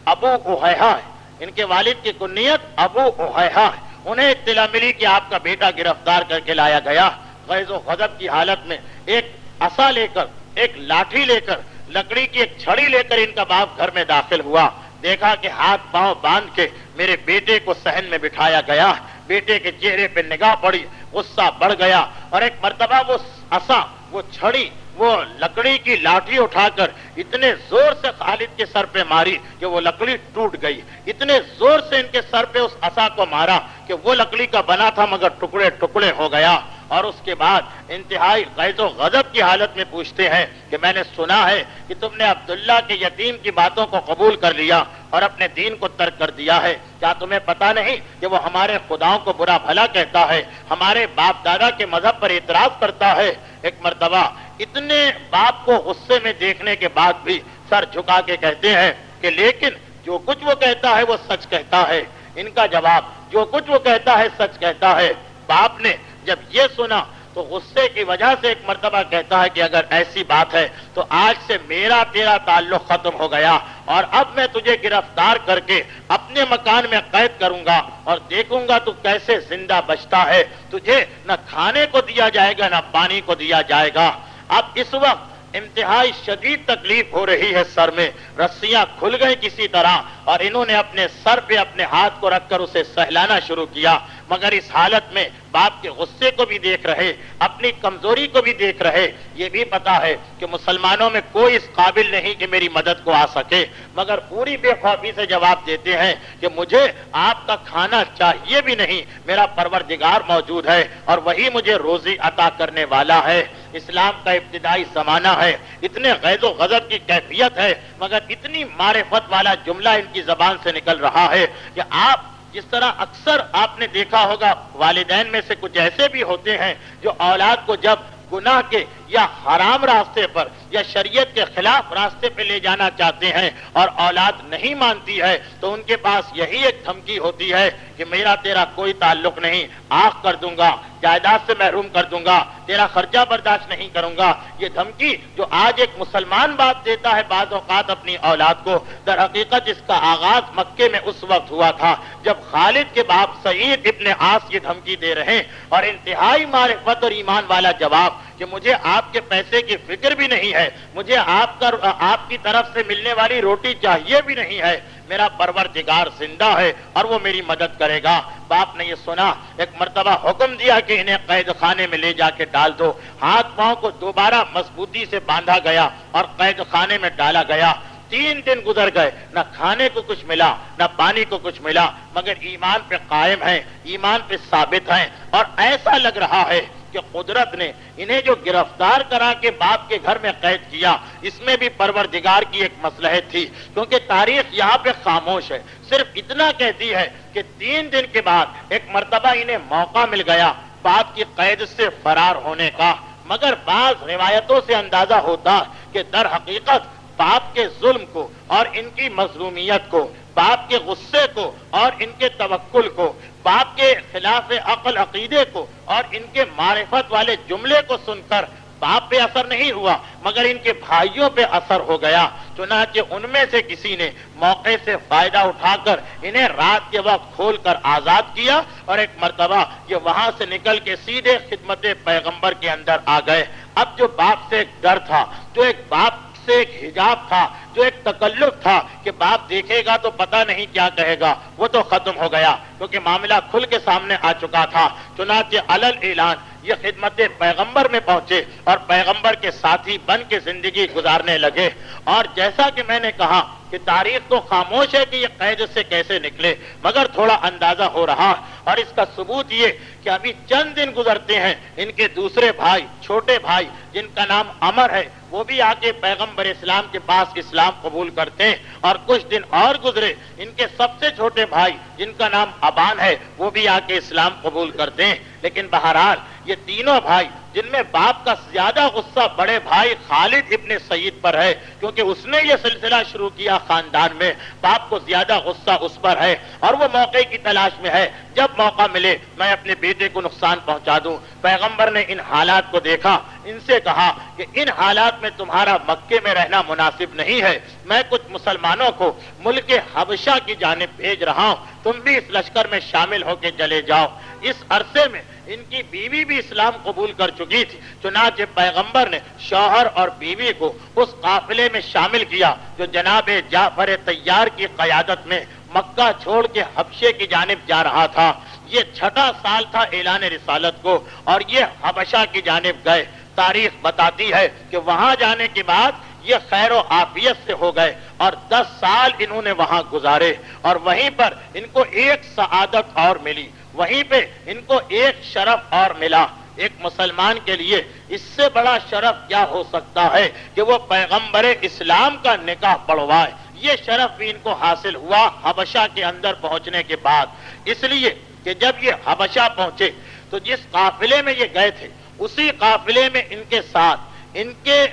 ابو احیحہ ہے، ان کے والد کی کنیت ابو احیحہ ہے، انہیں اطلاع ملی کہ آپ کا بیٹا گرفتار کر کے لایا گیا۔ غیظ و غضب کی حالت میں ایک عصا لے کر، ایک لاٹھی لے کر، لکڑی کی ایک چھڑی لے کر ان کا باپ گھر میں داخل ہوا، دیکھا کہ ہاتھ پاؤں باندھ کے میرے بیٹے کو صحن میں بٹھایا گیا۔ بیٹے کے چہرے پہ نگاہ پڑی، غصہ بڑھ گیا، اور ایک مرتبہ وہ عصا، وہ چھڑی، وہ لکڑی کی لاٹھی اٹھا کر اتنے زور سے خالد کے سر پہ ماری کہ وہ لکڑی ٹوٹ گئی۔ اتنے زور سے ان کے سر پہ اس عصا کو مارا کہ وہ لکڑی کا بنا تھا مگر ٹکڑے ٹکڑے ہو گیا۔ اور اس کے بعد انتہائی غیظ و غضب کی حالت میں پوچھتے ہیں کہ میں نے سنا ہے کہ تم نے عبداللہ کے یتیم کی باتوں کو قبول کر لیا اور اپنے دین کو ترک کر دیا ہے، کیا تمہیں پتا نہیں کہ وہ ہمارے خداؤں کو برا بھلا کہتا ہے، ہمارے باپ دادا کے مذہب پر اعتراض کرتا ہے۔ ایک مرتبہ اتنے باپ کو غصے میں دیکھنے کے بعد بھی سر جھکا کے کہتے ہیں کہ لیکن جو کچھ وہ کہتا ہے وہ سچ کہتا ہے۔ ان کا جواب، جو کچھ وہ کہتا ہے سچ کہتا ہے۔ باپ نے جب یہ سنا تو غصے کی وجہ سے ایک مرتبہ کہتا ہے کہ اگر ایسی بات ہے تو آج سے میرا تیرا تعلق ختم ہو گیا، اور اب میں تجھے گرفتار کر کے اپنے مکان میں قید کروں گا اور دیکھوں گا تو کیسے زندہ بچتا ہے۔ تجھے نہ کھانے کو دیا جائے گا نہ پانی کو دیا جائے گا۔ اب اس وقت انتہائی شدید تکلیف ہو رہی ہے، سر میں رسیاں کھل گئی کسی طرح، اور انہوں نے اپنے سر پہ اپنے ہاتھ کو رکھ کر اسے سہلانا شروع کیا، مگر اس حالت میں باپ کے غصے کو بھی دیکھ رہے، اپنی کمزوری کو بھی دیکھ رہے، یہ بھی پتا ہے کہ مسلمانوں میں کوئی اس قابل نہیں کہ میری مدد کو آ سکے، مگر پوری بے خوفی سے جواب دیتے ہیں کہ مجھے آپ کا کھانا چاہیے بھی نہیں، میرا پروردگار موجود ہے اور وہی مجھے روزی عطا کرنے والا ہے۔ اسلام کا ابتدائی زمانہ ہے، اتنے غیظ و غضب کی کیفیت ہے، مگر اتنی معرفت والا جملہ ان کی زبان سے نکل رہا ہے کہ آپ جس طرح اکثر آپ نے دیکھا ہوگا والدین میں سے کچھ ایسے بھی ہوتے ہیں جو اولاد کو جب گناہ کے یا حرام راستے پر یا شریعت کے خلاف راستے پہ لے جانا چاہتے ہیں اور اولاد نہیں مانتی ہے تو ان کے پاس یہی ایک دھمکی ہوتی ہے کہ میرا تیرا کوئی تعلق نہیں، آنکھ کر دوں گا، جائیداد سے محروم کر دوں گا، تیرا خرچہ برداشت نہیں کروں گا۔ یہ دھمکی جو آج ایک مسلمان باپ دیتا ہے بعض اوقات اپنی اولاد کو، در حقیقت اس کا آغاز مکے میں اس وقت ہوا تھا جب خالد کے باپ سعید ابن عاص یہ دھمکی دے رہے ہیں، اور انتہائی معرفت اور ایمان والا جواب کہ مجھے آپ کے پیسے کی فکر بھی نہیں ہے، مجھے آپ کی طرف سے ملنے والی روٹی چاہیے بھی نہیں ہے، میرا پروردگار زندہ ہے اور وہ میری مدد کرے گا۔ باپ نے یہ سنا، ایک مرتبہ حکم دیا کہ انہیں قید خانے میں لے جا کے ڈال دو۔ ہاتھ پاؤں کو دوبارہ مضبوطی سے باندھا گیا اور قید خانے میں ڈالا گیا۔ 3 دن گزر گئے، نہ کھانے کو کچھ ملا نہ پانی کو کچھ ملا، مگر ایمان پہ قائم ہیں، ایمان پہ ثابت ہیں، اور ایسا لگ رہا ہے کہ کہ قدرت نے انہیں جو گرفتار کرا کے باپ کے گھر میں قید کیا، اس میں بھی پروردگار کی ایک مصلحت تھی، کیونکہ تاریخ یہاں پہ خاموش ہے، صرف اتنا کہتی ہے کہ 3 دن کے بعد ایک مرتبہ انہیں موقع مل گیا باپ کی قید سے فرار ہونے کا، مگر بعض روایتوں سے اندازہ ہوتا کہ در حقیقت باپ کے ظلم کو اور ان کی مظلومیت کو، باپ کے غصے کو اور ان کے توکل کو، باپ کے خلاف عقل عقیدے کو اور ان کے معرفت والے جملے کو سن کر باپ پہ اثر نہیں ہوا مگر ان کے بھائیوں پہ اثر ہو گیا۔ چنانچہ ان میں سے کسی نے موقع سے فائدہ اٹھا کر انہیں رات کے وقت کھول کر آزاد کیا، اور ایک مرتبہ یہ وہاں سے نکل کے سیدھے خدمت پیغمبر کے اندر آ گئے۔ اب جو باپ سے ایک ڈر تھا، جو ایک باپ سے ایک حجاب تھا، جو ایک تکلف تھا کہ باپ دیکھے گا تو پتہ نہیں کیا کہے گا، وہ تو ختم ہو گیا، کیونکہ معاملہ کھل کے سامنے آ چکا تھا۔ چنانچہ علل اعلان یہ خدمت پیغمبر میں پہنچے اور پیغمبر کے ساتھی بن کے زندگی گزارنے لگے۔ اور جیسا کہ میں نے کہا کہ تاریخ تو خاموش ہے کہ یہ قید سے کیسے نکلے، مگر تھوڑا اندازہ ہو رہا، اور اس کا ثبوت یہ کہ ابھی چند دن گزرتے ہیں، ان کے دوسرے بھائی، چھوٹے بھائی جن کا نام عمر ہے، وہ بھی آ کے پیغمبر اسلام کے پاس اسلام قبول کرتے ہیں، اور کچھ دن اور گزرے، ان کے سب سے چھوٹے بھائی جن کا نام ابان ہے، وہ بھی آ کے اسلام قبول کرتے ہیں۔ لیکن بہرحال یہ تینوں بھائی، جن میں باپ کا زیادہ غصہ بڑے بھائی خالد ابن سعید پر ہے، کیونکہ اس نے یہ سلسلہ شروع کیا خاندان میں، باپ کو زیادہ غصہ اس پر ہے، اور وہ موقع کی تلاش میں ہے، جب موقع ملے میں اپنے بیٹے کو نقصان پہنچا دوں۔ پیغمبر نے ان حالات کو دیکھا، ان سے کہا کہ ان حالات میں تمہارا مکے میں رہنا مناسب نہیں ہے، میں کچھ مسلمانوں کو ملک حبشہ کی جانب بھیج رہا ہوں، تم بھی اس لشکر میں شامل ہو کے چلے جاؤ۔ اس عرصے میں ان کی بیوی بھی اسلام قبول کر چکی تھی، چنانچہ پیغمبر نے شوہر اور بیوی کو اس قافلے میں شامل کیا جو جناب جعفر طیار کی قیادت میں مکہ چھوڑ کے حبشے کی جانب جا رہا تھا۔ یہ 6واں سال تھا اعلان رسالت کو، اور یہ حبشہ کی جانب گئے۔ تاریخ بتاتی ہے کہ وہاں جانے کے بعد یہ خیر و عافیت سے ہو گئے، اور 10 سال انہوں نے وہاں گزارے، اور وہیں پر ان کو ایک سعادت اور ملی، وہیں پہ ان کو ایک شرف اور ملا۔ ایک مسلمان کے لیے اس سے بڑا شرف کیا ہو سکتا ہے کہ وہ پیغمبر اسلام کا نکاح پڑھوائے۔ یہ شرف بھی ان کو حاصل ہوا حبشہ کے اندر پہنچنے کے بعد، اس لیے کہ جب یہ حبشہ پہنچے تو جس قافلے میں یہ گئے تھے، اسی قافلے میں ان کے ساتھ ان کے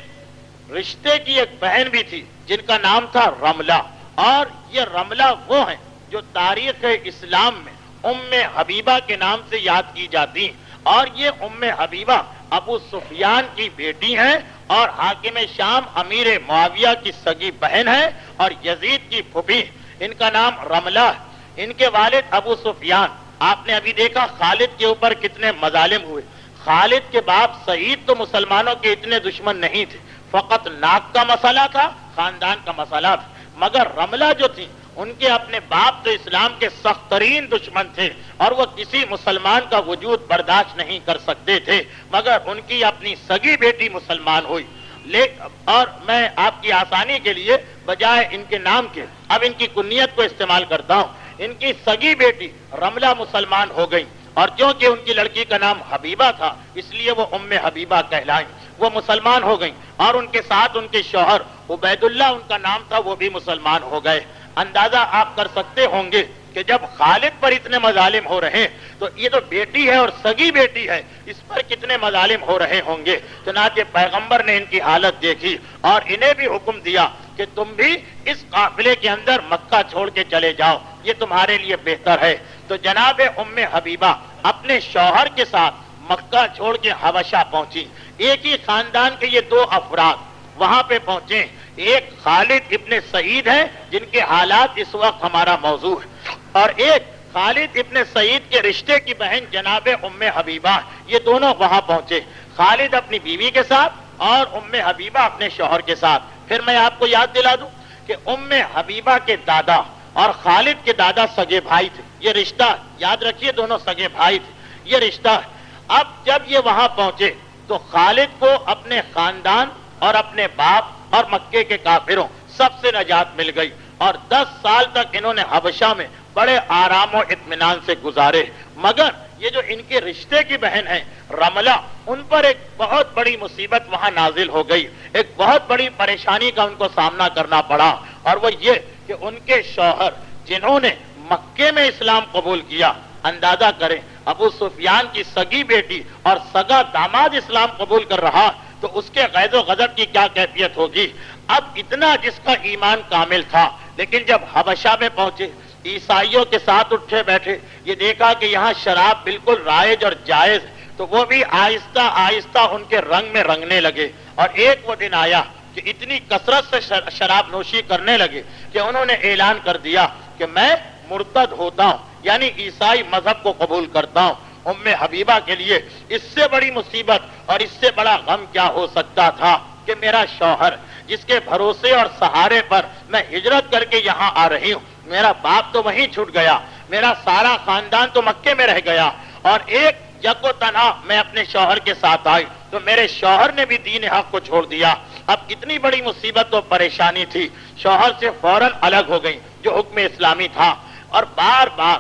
رشتے کی ایک بہن بھی تھی جن کا نام تھا رملہ، اور یہ رملہ وہ ہیں جو تاریخ اسلام میں ام حبیبہ کے نام سے یاد کی جاتی ہیں، اور یہ ام حبیبہ ابو سفیان کی بیٹی ہیں، اور حاکم شام امیر معاویہ کی سگی بہن ہے، اور یزید کی پھوپھی، ان کا نام رملہ ہے۔ ان کے والد ابو سفیان، آپ نے ابھی دیکھا خالد کے اوپر کتنے مظالم ہوئے۔ خالد کے باپ سعید تو مسلمانوں کے اتنے دشمن نہیں تھے، فقط ناک کا مسئلہ تھا، خاندان کا مسئلہ تھا، مگر رملہ جو تھی ان کے اپنے باپ تو اسلام کے سخت ترین دشمن تھے، اور وہ کسی مسلمان کا وجود برداشت نہیں کر سکتے تھے، مگر ان کی اپنی سگی بیٹی مسلمان ہوئی۔ اور میں آپ کی آسانی کے لیے بجائے ان کے نام کے اب ان کی کنیت کو استعمال کرتا ہوں۔ ان کی سگی بیٹی رملہ مسلمان ہو گئی، اور چونکہ ان کی لڑکی کا نام حبیبہ تھا اس لیے وہ ام حبیبہ کہلائیں، وہ مسلمان ہو گئیں، اور ان کے ساتھ ان کے شوہر عبید اللہ ان کا نام تھا، وہ بھی مسلمان ہو گئے۔ اندازہ آپ کر سکتے ہوں گے کہ جب خالد پر اتنے مظالم ہو رہے ہیں تو یہ تو بیٹی ہے اور سگی بیٹی ہے، اس پر کتنے مظالم ہو رہے ہوں گے۔ چنانچہ پیغمبر نے ان کی حالت دیکھی اور انہیں بھی حکم دیا کہ تم بھی اس قافلے کے اندر مکہ چھوڑ کے چلے جاؤ، یہ تمہارے لیے بہتر ہے۔ تو جناب ام حبیبہ اپنے شوہر کے ساتھ مکہ چھوڑ کے حبشہ پہنچی۔ ایک ہی خاندان کے یہ 2 افراد وہاں پہ پہنچے، ایک خالد ابن سعید ہے جن کے حالات اس وقت ہمارا موضوع ہے، اور ایک خالد ابن سعید کے رشتے کی بہن جناب ام حبیبہ، یہ دونوں وہاں پہنچے، خالد اپنی بیوی کے ساتھ اور ام حبیبہ اپنے شوہر کے ساتھ۔ پھر میں آپ کو یاد دلا دوں کہ ام حبیبہ کے دادا اور خالد کے دادا سگے بھائی تھے، یہ رشتہ یاد رکھیے، دونوں سگے بھائی تھے، یہ رشتہ۔ اب جب یہ وہاں پہنچے تو خالد کو اپنے خاندان اور اپنے باپ اور مکے کے کافروں سب سے نجات مل گئی، اور 10 سال تک انہوں نے حبشہ میں بڑے آرام و اطمینان سے گزارے۔ مگر یہ جو ان کے رشتے کی بہن ہے رملہ، ان پر ایک بہت بڑی مصیبت وہاں نازل ہو گئی، ایک بہت بڑی پریشانی کا ان کو سامنا کرنا پڑا، اور وہ یہ کہ ان کے شوہر جنہوں نے مکے میں اسلام قبول کیا، اندازہ کریں ابو سفیان کی سگی بیٹی اور سگا داماد اسلام قبول کر رہا تو اس کے غیظ و غضب کی کیا کیفیت ہوگی۔ اب اتنا جس کا ایمان کامل تھا، لیکن جب حبشہ میں پہنچے، عیسائیوں کے ساتھ اٹھے بیٹھے، یہ دیکھا کہ یہاں شراب بالکل رائج اور جائز، تو وہ بھی آہستہ آہستہ ان کے رنگ میں رنگنے لگے، اور ایک وہ دن آیا کہ اتنی کثرت سے شراب نوشی کرنے لگے کہ انہوں نے اعلان کر دیا کہ میں مرتد ہوتا ہوں، یعنی عیسائی مذہب کو قبول کرتا ہوں۔ ام حبیبہ کے لیے اس سے بڑی مصیبت اور اس سے بڑا غم کیا ہو سکتا تھا کہ میرا شوہر جس کے بھروسے اور سہارے پر میں ہجرت کر کے یہاں آ رہی ہوں، میرا باپ تو وہیں چھوٹ گیا، میرا سارا خاندان تو مکے میں رہ گیا، اور ایک یک و تنہا میں اپنے شوہر کے ساتھ آئی تو میرے شوہر نے بھی دین حق کو چھوڑ دیا۔ اب کتنی بڑی مصیبت و پریشانی تھی، شوہر سے فوراً الگ ہو گئی جو حکم اسلامی تھا، اور بار بار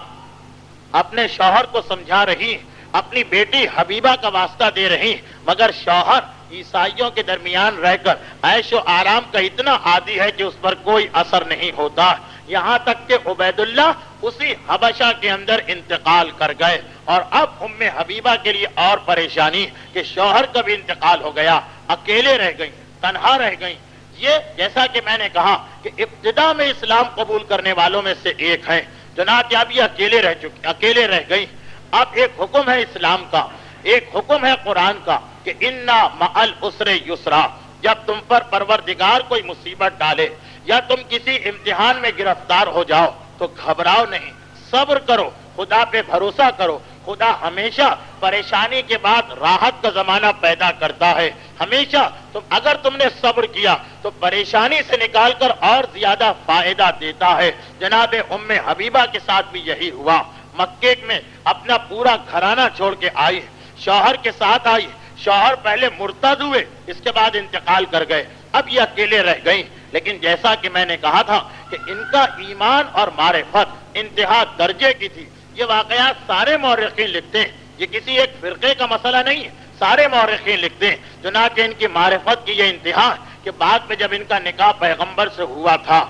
اپنے شوہر کو سمجھا رہی، اپنی بیٹی حبیبہ کا واسطہ دے رہی، مگر شوہر عیسائیوں کے درمیان رہ کر عیش و آرام کا اتنا عادی ہے کہ اس پر کوئی اثر نہیں ہوتا، یہاں تک کہ عبید اللہ اسی حبشہ کے اندر انتقال کر گئے، اور اب ام حبیبہ کے لیے اور پریشانی کہ شوہر کا بھی انتقال ہو گیا، اکیلے رہ گئیں، تنہا رہ گئیں۔ یہ جیسا کہ میں نے کہا کہ ابتدا میں اسلام قبول کرنے والوں میں سے ایک ہیں، چنانچہ اب یہ اکیلے رہ گئی۔ اب ایک حکم ہے اسلام کا، ایک حکم ہے قرآن کا کہ انا مع العسر یسرا، جب تم پر پروردگار کوئی مصیبت ڈالے یا تم کسی امتحان میں گرفتار ہو جاؤ تو گھبراؤ نہیں، صبر کرو، خدا پہ بھروسہ کرو، خدا ہمیشہ پریشانی کے بعد راحت کا زمانہ پیدا کرتا ہے، ہمیشہ اگر تم نے صبر کیا تو پریشانی سے نکال کر اور زیادہ فائدہ دیتا ہے۔ جناب ام حبیبہ کے ساتھ بھی یہی ہوا، مکے میں اپنا پورا گھرانہ چھوڑ کے آئی، شوہر کے ساتھ آئی، شوہر پہلے مرتد ہوئے، اس کے بعد انتقال کر گئے، اب یہ اکیلے رہ گئیں، لیکن جیسا کہ میں نے کہا تھا کہ ان کا ایمان اور معرفت انتہا درجے کی تھی۔ یہ واقعات سارے مورخین لکھتے ہیں، یہ کسی ایک فرقے کا مسئلہ نہیں ہے، سارے مورخین لکھتے ہیں، چنانچہ ان کی معرفت کی یہ انتہا کہ بعد میں جب ان کا نکاح پیغمبر سے ہوا تھا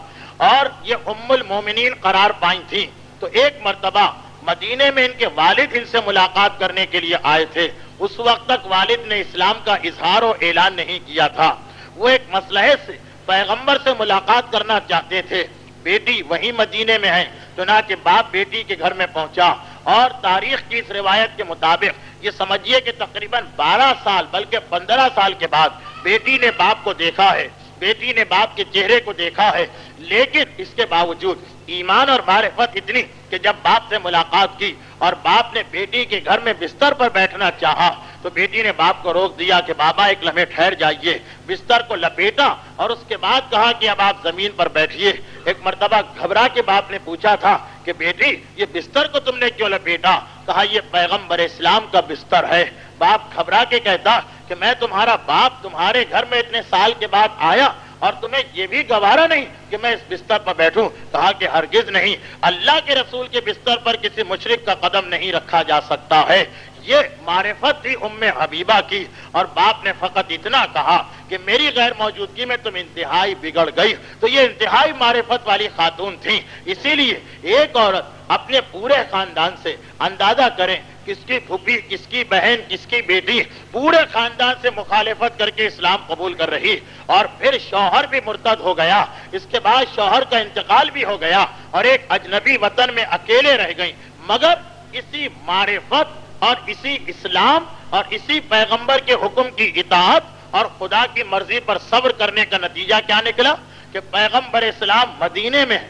اور یہ ام المومنین قرار پائیں تھیں، تو ایک مرتبہ مدینے میں ان کے والد ان سے ملاقات کرنے کے لیے آئے تھے۔ اس وقت تک والد نے اسلام کا اظہار و اعلان نہیں کیا تھا، وہ ایک مصلحت سے پیغمبر سے ملاقات کرنا چاہتے تھے۔ بیٹی وہی مدینے میں ہے، چنانچہ باپ بیٹی کے گھر میں پہنچا، اور تاریخ کی اس روایت کے مطابق یہ سمجھیے کہ تقریباً 12 سال بلکہ 15 سال کے بعد بیٹی نے باپ کو دیکھا ہے، بیٹی نے باپ کے چہرے کو دیکھا ہے، لیکن اس کے باوجود ایمان اور معرفت اتنی کہ جب باپ سے ملاقات کی اور باپ نے بیٹی کے گھر میں بستر پر بیٹھنا چاہا تو بیٹی نے باپ کو روک دیا کہ بابا ایک لمحے ٹھہر جائیے، بستر کو لپیٹا اور اس کے بعد کہا کہ اب آپ زمین پر بیٹھیے۔ ایک مرتبہ گھبرا کے باپ نے پوچھا تھا کہ بیٹی یہ بستر کو تم نے کیوں لپیٹا؟ کہا یہ پیغمبر اسلام کا بستر ہے۔ باپ گھبرا کے کہتا کہ میں تمہارا باپ تمہارے گھر میں اتنے سال کے بعد آیا اور تمہیں یہ بھی گوارا نہیں کہ میں اس بستر پر بیٹھوں؟ کہا کہ ہرگز نہیں، اللہ کے رسول کے بستر پر کسی مشرک کا قدم نہیں رکھا جا سکتا ہے۔ یہ معرفت تھی ام حبیبہ کی، اور باپ نے فقط اتنا کہا کہ میری غیر موجودگی میں تم انتہائی بگڑ گئی، تو یہ انتہائی معرفت والی خاتون تھیں۔ اسی لیے ایک عورت اپنے پورے خاندان سے، اندازہ کریں کس کی پھوپھی، کس کی بہن، کس کی بیٹی، پورے خاندان سے مخالفت کر کے اسلام قبول کر رہی، اور پھر شوہر بھی مرتد ہو گیا، اس کے بعد شوہر کا انتقال بھی ہو گیا، اور ایک اجنبی وطن میں اکیلے رہ گئیں، مگر اسی معرفت اور اسی اسلام اور اسی پیغمبر کے حکم کی اطاعت اور خدا کی مرضی پر صبر کرنے کا نتیجہ کیا نکلا کہ پیغمبر اسلام مدینے میں ہے،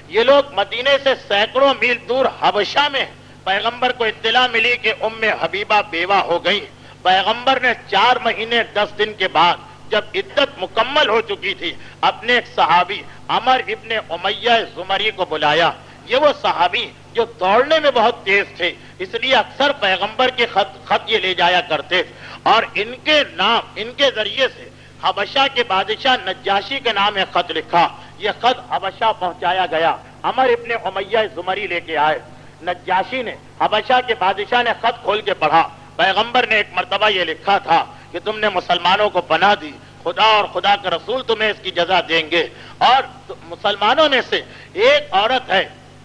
یہ لوگ مدینے سے سینکڑوں میل دور حبشہ میں ہیں۔ پیغمبر کو اطلاع ملی کہ ام حبیبہ بیوہ ہو گئی، پیغمبر نے 4 مہینے 10 دن کے بعد جب عدت مکمل ہو چکی تھی اپنے ایک صحابی عمر ابن امیہ زمری کو بلایا۔ یہ وہ صحابی جو دوڑنے میں بہت تیز تھے، اس لیے اکثر پیغمبر کے خط یہ لے جایا کرتے تھے، اور ان کے نام، ان کے ذریعے سے حبشہ کے بادشاہ نجاشی کے نام ایک خط لکھا، یہ خط حبشہ پہنچایا گیا۔ عمر ابن امیہ زمری لے کے آئے، نجاشی نے، حبشہ کے بادشاہ نے خط کھول کے پڑھا، پیغمبر نے ایک مرتبہ یہ لکھا تھا کہ تم نے مسلمانوں کو پناہ دی، خدا اور خدا کا رسول تمہیں اس کی جزا دیں گے، اور مسلمانوں میں سے ایک عورت ہے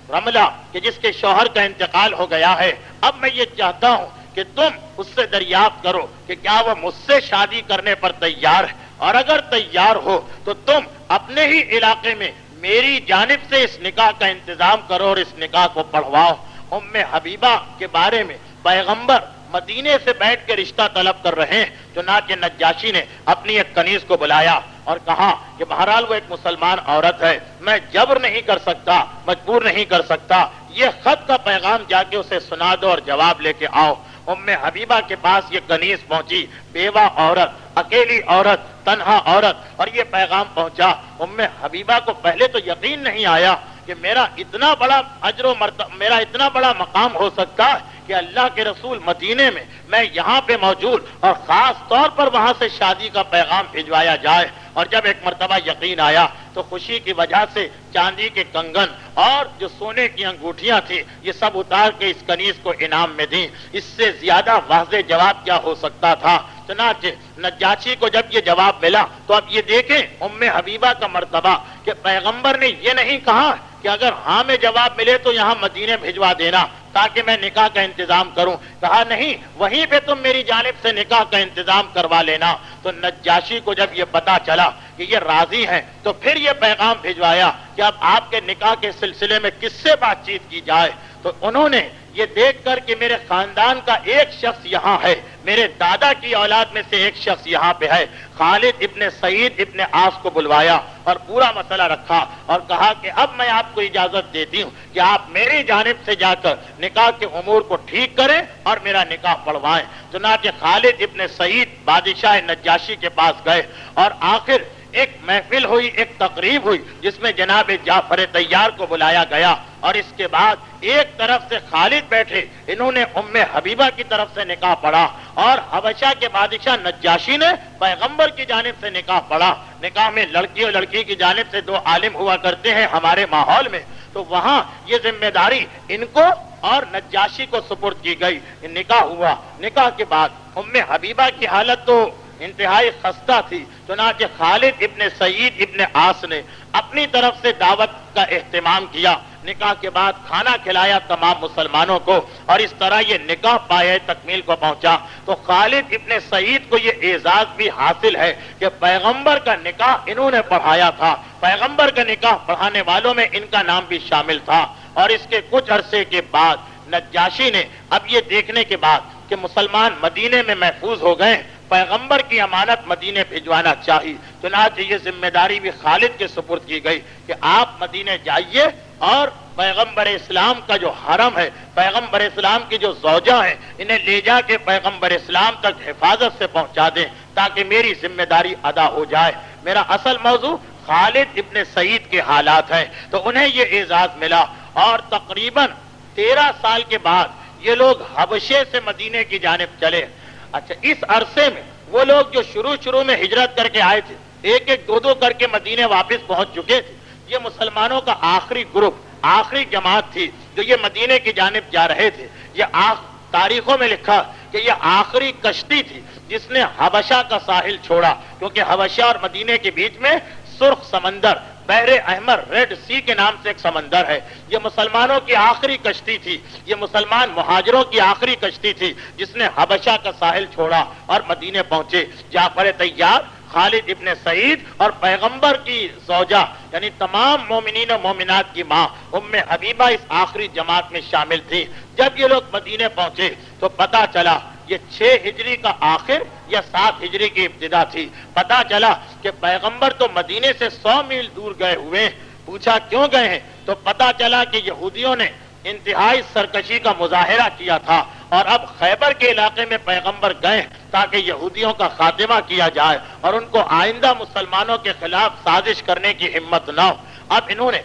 رملہ کہ جس کے شوہر کا انتقال ہو گیا ہے، اب میں یہ چاہتا ہوں کہ تم اس سے دریافت کرو کہ کیا وہ مجھ سے شادی کرنے پر تیار ہے، اور اگر تیار ہو تو تم اپنے ہی علاقے میں میری جانب سے اس نکاح کا انتظام کرو اور اس نکاح کو پڑھواؤ۔ ام حبیبہ کے بارے میں پیغمبر مدینے سے بیٹھ کے رشتہ طلب کر رہے ہیں، چنانچہ نجاشی نے اپنی ایک کنیز کو بلایا اور کہا کہ بہرحال وہ ایک مسلمان عورت ہے، میں جبر نہیں کر سکتا، مجبور نہیں کر سکتا، یہ خط کا پیغام جا کے اسے سنا دو اور جواب لے کے آؤ۔ ام حبیبہ کے پاس یہ کنیز پہنچی، بیوہ عورت، اکیلی عورت، تنہا عورت، اور یہ پیغام پہنچا۔ ام حبیبہ کو پہلے تو یقین نہیں آیا کہ میرا اتنا بڑا اجر و مرتبہ، میرا اتنا بڑا مقام ہو سکتا ہے کہ اللہ کے رسول مدینے میں یہاں پہ موجود اور خاص طور پر وہاں سے شادی کا پیغام بھجوایا جائے۔ اور جب ایک مرتبہ یقین آیا تو خوشی کی وجہ سے چاندی کے کنگن اور جو سونے کی انگوٹھیاں تھیں یہ سب اتار کے اس کنیز کو انعام میں دیں۔ اس سے زیادہ واضح جواب کیا ہو سکتا تھا؟ چنانچہ نجاشی کو جب یہ جواب ملا تو اب یہ دیکھیں ام حبیبہ کا مرتبہ کہ پیغمبر نے یہ نہیں کہا کہ اگر ہاں میں جواب ملے تو یہاں مدینے بھجوا دینا تاکہ میں نکاح کا انتظام کروں، کہا نہیں، وہیں پہ تم میری جانب سے نکاح کا انتظام کروا لینا۔ تو نجاشی کو جب یہ پتا چلا کہ یہ راضی ہیں تو پھر یہ پیغام بھجوایا کہ اب آپ کے نکاح کے سلسلے میں کس سے بات چیت کی جائے۔ تو انہوں نے یہ دیکھ کر کہ میرے خاندان کا ایک شخص یہاں ہے، میرے دادا کی اولاد میں سے ایک شخص یہاں پہ ہے، خالد ابن سعید ابن عاص کو بلوایا اور پورا مسئلہ رکھا اور کہا کہ اب میں آپ کو اجازت دیتی ہوں کہ آپ میری جانب سے جا کر نکاح کے امور کو ٹھیک کریں اور میرا نکاح پڑھوائیں۔ چنانچہ خالد ابن سعید بادشاہ نجاشی کے پاس گئے اور آخر ایک محفل ہوئی، ایک تقریب ہوئی جس میں جناب جعفر طیار کو بلایا گیا، اور اس کے بعد ایک طرف سے خالد بیٹھے، انہوں نے ام حبیبہ کی طرف سے نکاح پڑھا، اور حبشہ کے بادشاہ نجاشی نے پیغمبر کی جانب سے نکاح پڑھا۔ نکاح میں لڑکی اور لڑکی کی جانب سے دو عالم ہوا کرتے ہیں ہمارے ماحول میں، تو وہاں یہ ذمہ داری ان کو اور نجاشی کو سپرد کی گئی۔ نکاح ہوا، نکاح کے بعد ام حبیبہ کی حالت تو انتہائی خستہ تھی، چنانچہ خالد ابن سعید ابن عاص نے اپنی طرف سے دعوت کا اہتمام کیا، نکاح کے بعد کھانا کھلایا تمام مسلمانوں کو، اور اس طرح یہ نکاح پایہ تکمیل کو پہنچا۔ تو خالد ابن سعید کو یہ اعزاز بھی حاصل ہے کہ پیغمبر کا نکاح انہوں نے پڑھایا تھا، پیغمبر کا نکاح پڑھانے والوں میں ان کا نام بھی شامل تھا۔ اور اس کے کچھ عرصے کے بعد نجاشی نے اب یہ دیکھنے کے بعد کہ مسلمان مدینے میں محفوظ ہو گئے، پیغمبر کی امانت مدینے بھجوانا چاہیے، چنانچہ یہ ذمہ داری بھی خالد کے سپرد کی گئی کہ آپ مدینے جائیے اور پیغمبر اسلام کا جو حرم ہے، پیغمبر اسلام کی جو زوجہ ہیں، انہیں لے جا کے پیغمبر اسلام تک حفاظت سے پہنچا دیں تاکہ میری ذمہ داری ادا ہو جائے۔ میرا اصل موضوع خالد ابن سعید کے حالات ہیں، تو انہیں یہ اعزاز ملا، اور تقریباً 13 سال کے بعد یہ لوگ حبشے سے مدینے کی جانب چلے۔ اچھا، اس عرصے میں وہ لوگ جو شروع میں ہجرت کر کے آئے تھے، ایک ایک دو کر کے مدینے واپس پہنچ چکے تھے، یہ مسلمانوں کا آخری گروپ، آخری جماعت تھی جو یہ مدینے کی جانب جا رہے تھے۔ یہ تاریخوں میں لکھا کہ یہ آخری کشتی تھی جس نے حبشہ کا ساحل چھوڑا، کیونکہ حبشہ اور مدینے کے بیچ میں سرخ سمندر، بحر احمر، ریڈ سی کے نام سے ایک سمندر ہے۔ یہ مسلمانوں کی آخری کشتی تھی، یہ مسلمان مہاجروں کی آخری کشتی تھی جس نے حبشہ کا ساحل چھوڑا اور مدینے پہنچے۔ جعفر طیار، خالد ابن سعید اور پیغمبر کی زوجہ یعنی تمام مومنین و مومنات کی ماں ام حبیبہ اس آخری جماعت میں شامل تھی۔ جب یہ لوگ مدینے پہنچے تو پتا چلا یہ 6 ہجری کا آخر یا 7 ہجری کی ابتدا تھی۔ پتا چلا کہ پیغمبر تو مدینے سے 100 میل دور گئے ہوئے۔ پوچھا کیوں گئے ہیں تو پتا چلا کہ یہودیوں نے انتہائی سرکشی کا مظاہرہ کیا تھا، اور اب خیبر کے علاقے میں پیغمبر گئے تاکہ یہودیوں کا خاتمہ کیا جائے اور ان کو آئندہ مسلمانوں کے خلاف سازش کرنے کی ہمت نہ ہو۔ اب انہوں نے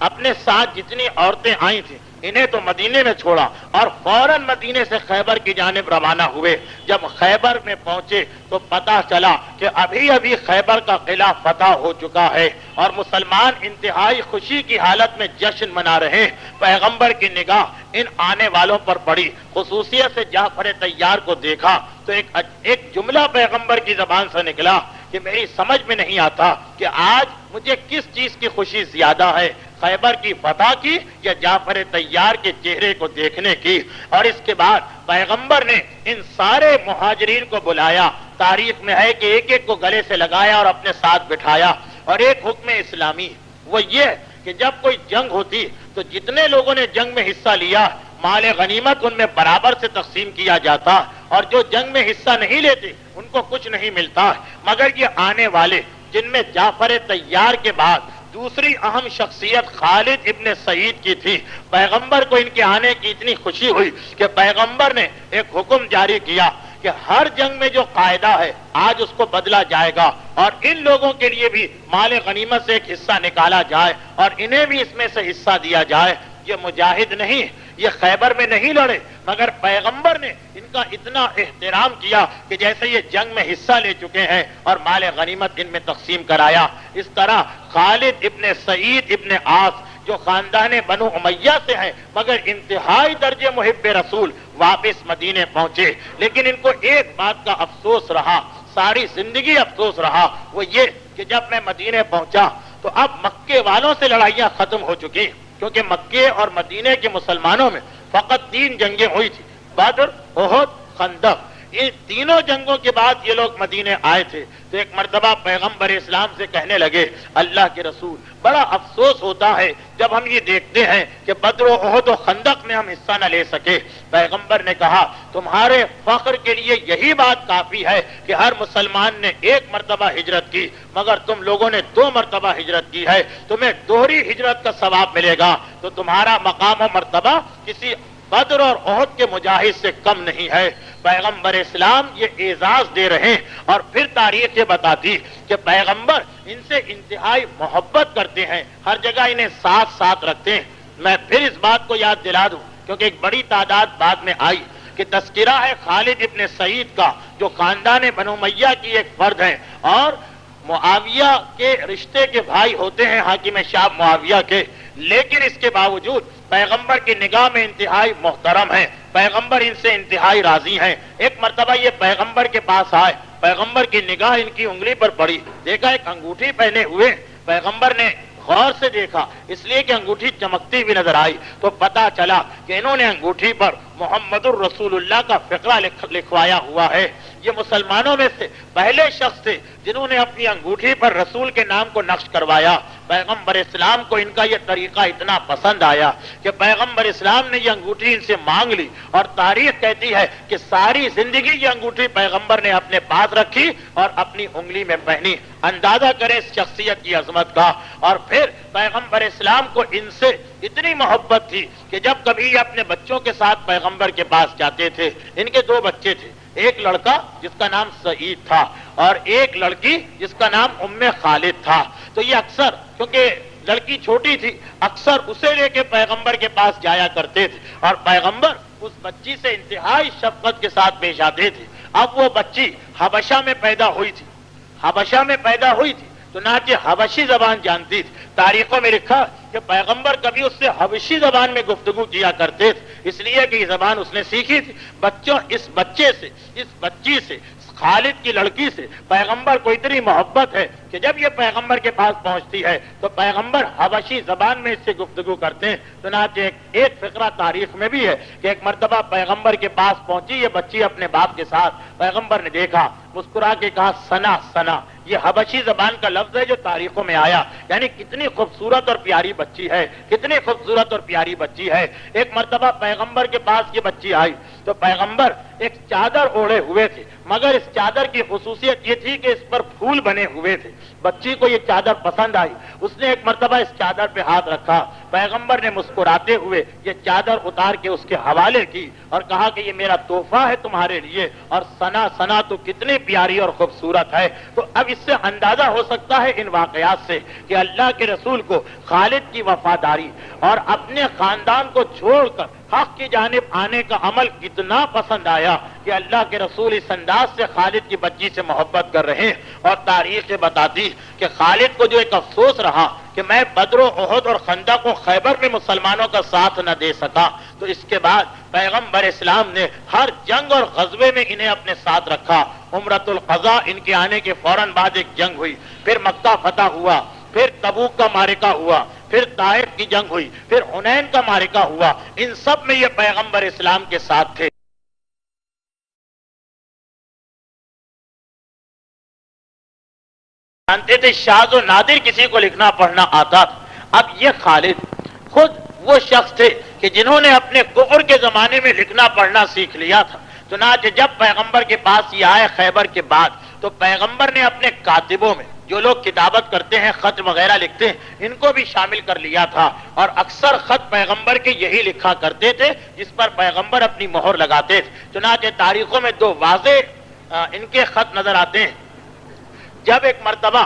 اپنے ساتھ جتنی عورتیں آئی تھیں انہیں تو مدینے میں چھوڑا اور فوراً مدینے سے خیبر کی جانب روانہ ہوئے۔ جب خیبر میں پہنچے تو پتا چلا کہ ابھی ابھی خیبر کا قلعہ فتح ہو چکا ہے اور مسلمان انتہائی خوشی کی حالت میں جشن منا رہے ہیں۔ پیغمبر کی نگاہ ان آنے والوں پر پڑی، خصوصیت سے جعفر طیار کو دیکھا تو ایک جملہ پیغمبر کی زبان سے نکلا کہ میری سمجھ میں نہیں آتا کہ آج مجھے کس چیز کی خوشی زیادہ ہے، خیبر کی فتح کی یا جعفر طیار کے چہرے کو دیکھنے کی۔ اور اس کے بعد پیغمبر نے ان سارے مہاجرین کو بلایا، تاریخ میں ہے کہ ایک ایک کو گلے سے لگایا اور اپنے ساتھ بٹھایا، اور ایک حکم اسلامی وہ یہ کہ جب کوئی جنگ ہوتی تو جتنے لوگوں نے جنگ میں حصہ لیا مال غنیمت ان میں برابر سے تقسیم کیا جاتا، اور جو جنگ میں حصہ نہیں لیتے ان کو کچھ نہیں ملتا۔ مگر یہ آنے والے جن میں جعفر طیار کے بعد دوسری اہم شخصیت خالد ابن سعید کی تھی، پیغمبر کو ان کے آنے کی اتنی خوشی ہوئی کہ پیغمبر نے ایک حکم جاری کیا کہ ہر جنگ میں جو قاعدہ ہے آج اس کو بدلا جائے گا، اور ان لوگوں کے لیے بھی مال غنیمت سے ایک حصہ نکالا جائے اور انہیں بھی اس میں سے حصہ دیا جائے۔ یہ مجاہد نہیں، یہ خیبر میں نہیں لڑے، مگر پیغمبر نے ان کا اتنا احترام کیا کہ جیسے یہ جنگ میں حصہ لے چکے ہیں اور مال غنیمت ان میں تقسیم کرایا۔ اس طرح خالد ابن سعید ابن عاص جو خاندان بنو امیہ سے ہیں مگر انتہائی درجے محب رسول، واپس مدینے پہنچے، لیکن ان کو ایک بات کا افسوس رہا، ساری زندگی افسوس رہا، وہ یہ کہ جب میں مدینے پہنچا تو اب مکے والوں سے لڑائیاں ختم ہو چکی، کیونکہ مکے اور مدینے کے مسلمانوں میں فقط 3 جنگیں ہوئی تھی، بدر، احد، خندق۔ ان تینوں جنگوں کے بعد یہ لوگ مدینے آئے تھے تو ایک مرتبہ پیغمبر اسلام سے کہنے لگے، اللہ کے رسول بڑا افسوس ہوتا ہے جب ہم یہ دیکھتے ہیں کہ بدر و احد و خندق میں ہم حصہ نہ لے سکے۔ پیغمبر نے کہا، تمہارے فخر کے لیے یہی بات کافی ہے کہ ہر مسلمان نے 1 مرتبہ ہجرت کی، مگر تم لوگوں نے 2 مرتبہ ہجرت کی ہے، تمہیں دوہری ہجرت کا ثواب ملے گا، تو تمہارا مقام و مرتبہ کسی بدر اور احد کے مجاہد سے کم نہیں ہے۔ پیغمبر اسلام یہ اعزاز دے رہے ہیں، اور پھر تاریخ یہ بتاتی کہ پیغمبر ان سے انتہائی محبت کرتے ہیں، ہر جگہ انہیں ساتھ ساتھ رکھتے ہیں۔ میں پھر اس بات کو یاد دلا دوں کیونکہ ایک بڑی تعداد بعد میں آئی کہ تذکرہ ہے خالد ابن سعید کا جو خاندان بنو امیہ کی ایک فرد ہے اور معاویہ کے رشتے کے بھائی ہوتے ہیں حاکم شام معاویہ کے، لیکن اس کے باوجود پیغمبر کی نگاہ میں انتہائی محترم ہیں، پیغمبر ان سے انتہائی راضی ہیں۔ ایک مرتبہ یہ پیغمبر کے پاس آئے، پیغمبر کی نگاہ ان کی انگلی پر پڑی، دیکھا ایک انگوٹھی پہنے ہوئے، پیغمبر نے غور سے دیکھا اس لیے کہ انگوٹھی چمکتی بھی نظر آئی تو پتا چلا کہ انہوں نے انگوٹھی پر محمد الرسول اللہ کا فقرہ لکھوایا ہوا ہے۔ یہ مسلمانوں میں سے پہلے شخص تھے جنہوں نے اپنی انگوٹھی پر رسول کے نام کو نقش کروایا۔ پیغمبر اسلام کو ان کا یہ طریقہ اتنا پسند آیا کہ پیغمبر اسلام نے یہ انگوٹھی ان سے مانگ لی، اور تاریخ کہتی ہے کہ ساری زندگی یہ انگوٹھی پیغمبر نے اپنے پاس رکھی اور اپنی انگلی میں پہنی۔ اندازہ کریں اس شخصیت کی عظمت کا۔ اور پھر پیغمبر اسلام کو ان سے اتنی محبت تھی کہ جب کبھی یہ اپنے بچوں کے ساتھ پیغمبر کے پاس جاتے تھے، ان کے 2 بچے تھے، ایک لڑکا جس کا نام سعید تھا اور ایک لڑکی جس کا نام ام خالد تھا، تو یہ اکثر کیونکہ لڑکی چھوٹی تھی اکثر اسے لے کے پیغمبر کے پاس جایا کرتے تھے، اور پیغمبر اس بچی سے انتہائی شفقت کے ساتھ پیش آتے تھے۔ اب وہ بچی حبشہ میں پیدا ہوئی تھی، حبشہ میں پیدا ہوئی تھی تو نہ کہ حبشی زبان جانتی تھی۔ تاریخوں میں لکھا کہ پیغمبر کبھی اس سے حبشی زبان میں گفتگو کیا کرتے تھے، اس لیے کہ یہ زبان اس نے سیکھی تھی۔ اس بچی سے خالد کی لڑکی سے پیغمبر کو اتنی محبت ہے کہ جب یہ پیغمبر کے پاس پہنچتی ہے تو پیغمبر حبشی زبان میں اس سے گفتگو کرتے ہیں۔ چنانچہ ایک فقرہ تاریخ میں بھی ہے کہ ایک مرتبہ پیغمبر کے پاس پہنچی یہ بچی اپنے باپ کے ساتھ، پیغمبر نے دیکھا، مسکرا کے کہا سنا سنا، یہ حبشی زبان کا لفظ ہے جو تاریخوں میں آیا، یعنی کتنی خوبصورت اور پیاری بچی ہے، کتنی خوبصورت اور پیاری بچی ہے۔ ایک مرتبہ پیغمبر کے پاس یہ بچی آئی تو پیغمبر ایک چادر اوڑھے ہوئے تھے، مگر اس چادر کی خصوصیت یہ تھی کہ اس پر پھول بنے ہوئے تھے۔ بچی کو یہ چادر پسند آئی، اس نے ایک مرتبہ اس چادر پہ ہاتھ رکھا، پیغمبر نے مسکراتے ہوئے یہ چادر اتار کے اس کے حوالے کی اور کہا کہ یہ میرا تحفہ ہے تمہارے لیے، اور ثنا تو کتنی پیاری اور خوبصورت ہے۔ تو اب اس سے اندازہ ہو سکتا ہے ان واقعات سے کہ اللہ کے رسول کو خالد کی وفاداری اور اپنے خاندان کو چھوڑ کر حق کی جانب آنے کا عمل کتنا پسند آیا کہ اللہ کے رسول اس انداز سے خالد کی بچی سے محبت کر رہے ہیں۔ اور تاریخ بتاتی کہ خالد کو جو ایک افسوس رہا کہ میں بدر و احد اور خندق و خیبر میں مسلمانوں کا ساتھ نہ دے سکا، تو اس کے بعد پیغمبر اسلام نے ہر جنگ اور غزوے میں انہیں اپنے ساتھ رکھا۔ عمرۃ القضاء ان کے آنے کے فوراً بعد ایک جنگ ہوئی، پھر مکہ فتح ہوا، پھر تبوک کا معرکہ ہوا، پھر طائف کی جنگ ہوئی، پھر حنین کا معرکہ ہوا، ان سب میں یہ پیغمبر اسلام کے ساتھ تھے۔ جانتے تھے شاذ و نادر کسی کو لکھنا پڑھنا آتا تھا۔ اب یہ خالد خود وہ شخص تھے کہ جنہوں نے اپنے کفر کے زمانے میں لکھنا پڑھنا سیکھ لیا تھا۔ چنانچہ جب پیغمبر کے پاس یہ آئے خیبر کے بعد، تو پیغمبر نے اپنے کاتبوں میں جو لوگ کتابت کرتے ہیں، خط وغیرہ لکھتے ہیں، ان کو بھی شامل کر لیا تھا، اور اکثر خط پیغمبر کے یہی لکھا کرتے تھے جس پر پیغمبر اپنی مہر لگاتے تھے۔ چنانچہ تاریخوں میں دو واضح ان کے خط نظر آتے ہیں۔ جب ایک مرتبہ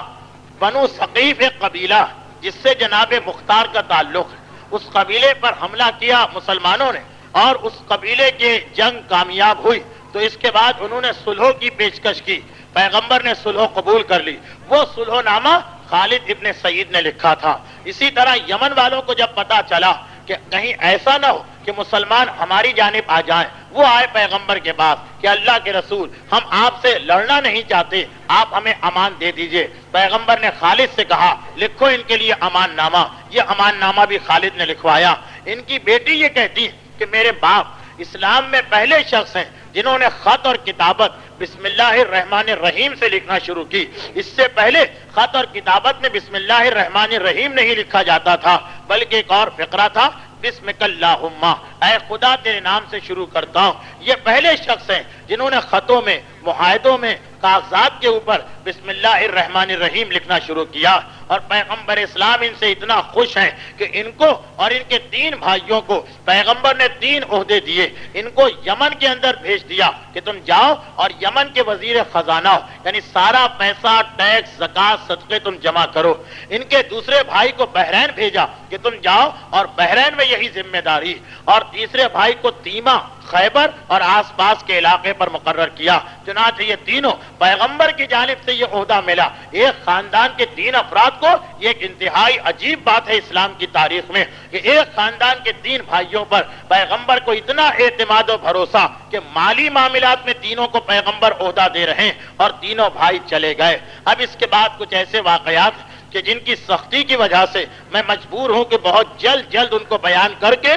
بنو ثقیف ایک قبیلہ جس سے جناب مختار کا تعلق ہے، اس قبیلے پر حملہ کیا مسلمانوں نے، اور اس قبیلے کے جنگ کامیاب ہوئی، تو اس کے بعد انہوں نے صلح کی پیشکش کی، پیغمبر نے صلح قبول کر لی۔ وہ صلح نامہ خالد ابن سعید نے لکھا تھا۔ اسی طرح یمن والوں کو جب پتا چلا کہ کہیں ایسا نہ ہو کہ مسلمان ہماری جانب آ جائیں، وہ آئے پیغمبر کے پاس کہ اللہ کے رسول، ہم آپ سے لڑنا نہیں چاہتے، آپ ہمیں امان دے دیجئے۔ پیغمبر نے خالد سے کہا لکھو ان کے لیے امان نامہ۔ یہ امان نامہ بھی خالد نے لکھوایا۔ ان کی بیٹی یہ کہتی کہ میرے باپ اسلام میں پہلے شخص ہیں جنہوں نے خط اور کتابت بسم اللہ الرحمن الرحیم سے لکھنا شروع کی۔ اس سے پہلے خط اور کتابت میں بسم اللہ الرحمن الرحیم نہیں لکھا جاتا تھا، بلکہ ایک اور فقرہ تھا، بسمک اللہم، اے خدا تیرے نام سے شروع کرتا ہوں۔ یہ پہلے شخص ہیں جنہوں نے خطوں میں، معاہدوں میں، کاغذات کے اوپر بسم اللہ الرحمن الرحیم لکھنا شروع کیا۔ اور پیغمبر اسلام ان سے اتنا خوش ہیں کہ ان کو اور ان کے 3 بھائیوں کو پیغمبر نے 3 عہدے دیے۔ ان کو یمن کے اندر بھیج دیا کہ تم جاؤ اور یمن کے وزیر خزانہ ہو، یعنی سارا پیسہ، ٹیکس، زکوٰۃ، صدقے تم جمع کرو۔ ان کے دوسرے بھائی کو بحرین بھیجا کہ تم جاؤ اور بحرین میں یہی ذمہ داری، اور تیسرے بھائی کو تیمہ، خیبر اور آس پاس کے علاقے پر مقرر کیا۔ چنانچہ یہ تینوں پیغمبر کی جانب سے یہ عہدہ ملا۔ ایک خاندان کے 3 افراد کو، یہ ایک انتہائی عجیب بات ہے اسلام کی تاریخ میں کہ ایک خاندان کے 3 بھائیوں پر پیغمبر کو اتنا اعتماد و بھروسہ کہ مالی معاملات میں تینوں کو پیغمبر عہدہ دے رہے ہیں، اور تینوں بھائی چلے گئے۔ اب اس کے بعد کچھ ایسے واقعات کہ جن کی سختی کی وجہ سے میں مجبور ہوں کہ بہت جلد ان کو بیان کر کے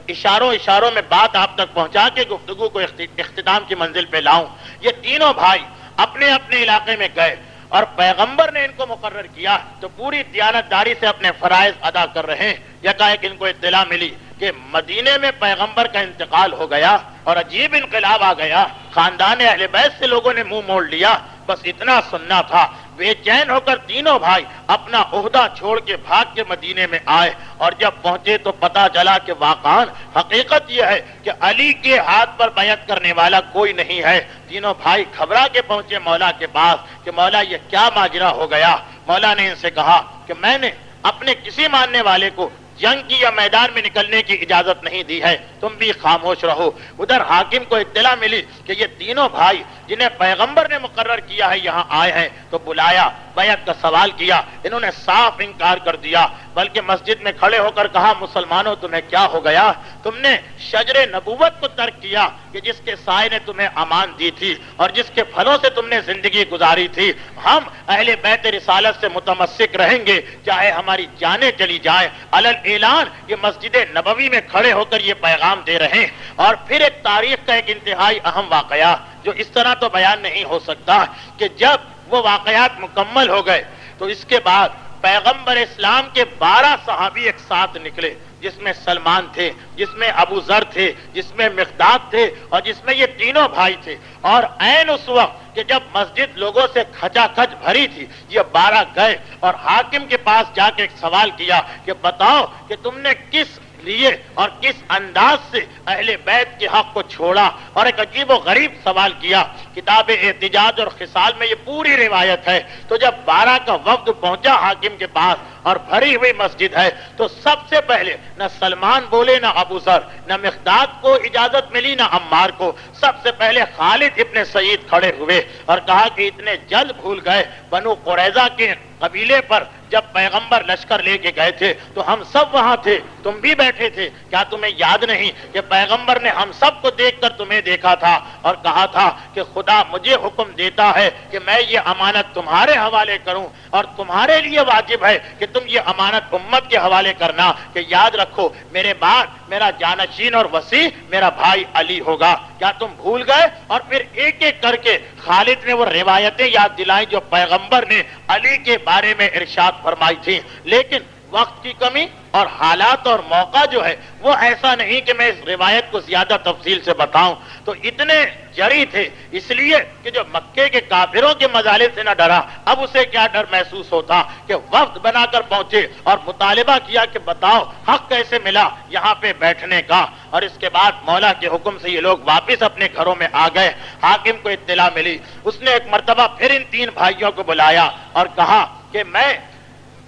اشاروں میں بات آپ تک پہنچا کے گفتگو کو اختتام کی منزل پہ لاؤں۔ یہ تینوں بھائی اپنے اپنے علاقے میں گئے، اور پیغمبر نے ان کو مقرر کیا تو پوری دیانتداری سے اپنے فرائض ادا کر رہے ہیں۔ یکایک ان کو اطلاع ملی کہ مدینے میں پیغمبر کا انتقال ہو گیا، اور عجیب انقلاب آ گیا، خاندان اہل بیت سے لوگوں نے منہ موڑ لیا۔ بس اتنا سننا تھا۔ بے چین ہو کر تینوں بھائی اپنا عہدہ چھوڑ کے بھاگ کے مدینے میں آئے، اور جب پہنچے تو پتا چلا کہ واقعاً حقیقت یہ ہے کہ علی کے ہاتھ پر بیعت کرنے والا کوئی نہیں ہے۔ تینوں بھائی گھبرا کے پہنچے مولا کے پاس کہ مولا یہ کیا ماجرا ہو گیا۔ مولا نے ان سے کہا کہ میں نے اپنے کسی ماننے والے کو جنگ کی یا میدان میں نکلنے کی اجازت نہیں دی ہے، تم بھی خاموش رہو۔ ادھر حاکم کو اطلاع ملی کہ یہ تینوں بھائی جنہیں پیغمبر نے مقرر کیا ہے یہاں آئے ہیں، تو بلایا، بیعت کا سوال کیا، انہوں نے صاف انکار کر دیا، بلکہ مسجد میں کھڑے ہو کر کہا مسلمانوں تمہیں کیا ہو گیا؟ تم نے شجر نبوت کو ترک کیا کہ جس کے سائے نے تمہیں امان دی تھی اور جس کے پھلوں سے تم نے زندگی گزاری تھی۔ ہم اہل بیت رسالت سے متمسک رہیں گے چاہے ہماری جانیں چلی جائیں۔ علل اعلان یہ مسجد نبوی میں کھڑے ہو کر یہ پیغام دے رہے ہیں۔ اور پھر ایک تاریخ کا ایک انتہائی اہم واقعہ جو اس طرح تو بیان نہیں ہو سکتا کہ جب وہ واقعات مکمل ہو گئے تو اس کے بعد پیغمبر اسلام کے 12 صحابی ایک ساتھ نکلے، جس میں سلمان تھے، جس میں ابو ذر تھے، جس میں مقداد تھے، اور جس میں یہ تینوں بھائی تھے۔ اور عین اس وقت کہ جب مسجد لوگوں سے کھچا کھچ بھری تھی، یہ 12 گئے اور حاکم کے پاس جا کے ایک سوال کیا کہ بتاؤ کہ تم نے کس لیے اور کس انداز سے اہل بیت کے حق کو چھوڑا، اور ایک عجیب و غریب سوال کیا۔ کتاب احتجاج اور خصال میں یہ پوری روایت ہے۔ تو جب 12 کا وفد پہنچا حاکم کے پاس اور بھری ہوئی مسجد ہے، تو سب سے پہلے نہ سلمان بولے نہ ابو ذر، نہ مقداد کو اجازت ملی نہ عمار کو، سب سے پہلے خالد ابن سعید کھڑے ہوئے اور کہا کہ اتنے جلد بھول گئے بنو قریظہ کے قبیلے پر جب پیغمبر لشکر لے کے گئے تھے تو ہم سب وہاں تھے، تم بھی بیٹھے تھے، کیا تمہیں یاد نہیں کہ پیغمبر نے ہم سب کو دیکھ کر تمہیں دیکھا تھا اور کہا تھا کہ خدا مجھے حکم دیتا ہے کہ میں یہ امانت تمہارے حوالے کروں، اور تمہارے لیے واجب ہے کہ تم یہ امانت امت کے حوالے کرنا، کہ یاد رکھو میرے بعد میرا جانشین اور وصی میرا بھائی علی ہوگا۔ کیا تم بھول گئے؟ اور پھر ایک ایک کر کے خالد نے وہ روایتیں یاد دلائیں جو پیغمبر نے علی کے بارے میں ارشاد فرمائی تھی، لیکن وقت کی کمی اور حالات اور موقع جو ہے وہ ایسا نہیں کہ میں اس روایت کو زیادہ تفصیل سے بتاؤں۔ تو اتنے جری تھے اس لیے کہ جو مکے کے کافروں کے مظالم سے نہ ڈرا، اب اسے کیا ڈر محسوس ہوتا کہ وفد بنا کر پہنچے اور مطالبہ کیا کہ بتاؤ حق کیسے ملا یہاں پہ بیٹھنے کا۔ اور اس کے بعد مولا کے حکم سے یہ لوگ واپس اپنے گھروں میں آ گئے۔ حاکم کو اطلاع ملی، اس نے ایک مرتبہ پھر ان 3 بھائیوں کو بلایا اور کہا کہ میں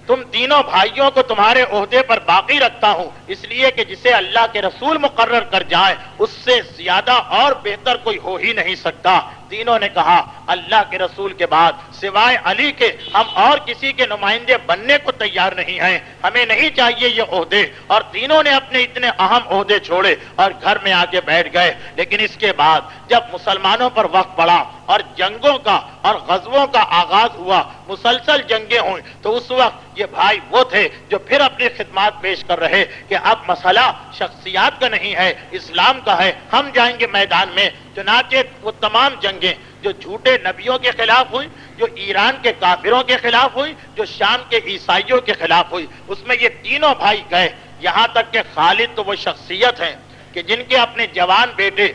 تم تینوں بھائیوں کو تمہارے عہدے پر باقی رکھتا ہوں، اس لیے کہ جسے اللہ کے رسول مقرر کر جائے اس سے زیادہ اور بہتر کوئی ہو ہی نہیں سکتا۔ تینوں نے کہا اللہ کے رسول کے بعد سوائے علی کے ہم اور کسی کے نمائندے بننے کو تیار نہیں ہیں، ہمیں نہیں چاہیے یہ عہدے۔ اور تینوں نے اپنے اتنے اہم عہدے چھوڑے اور گھر میں آ کے بیٹھ گئے۔ لیکن اس کے بعد جب مسلمانوں پر وقت پڑا اور جنگوں کا اور غزووں کا آغاز ہوا، مسلسل جنگیں ہوئیں، تو اس وقت یہ بھائی وہ تھے جو پھر اپنی خدمات پیش کر رہے کہ اب مسئلہ شخصیات کا نہیں ہے، اسلام کا ہے، ہم جائیں گے میدان میں۔ چنانچہ وہ تمام جنگیں جو جھوٹے نبیوں کے خلاف ہوئی، جو ایران کے کافروں کے خلاف ہوئی، جو شام کے عیسائیوں کے خلاف ہوئی، اس میں یہ تینوں بھائی گئے۔ یہاں تک کہ خالد تو وہ شخصیت ہیں کہ جن کے اپنے جوان بیٹے،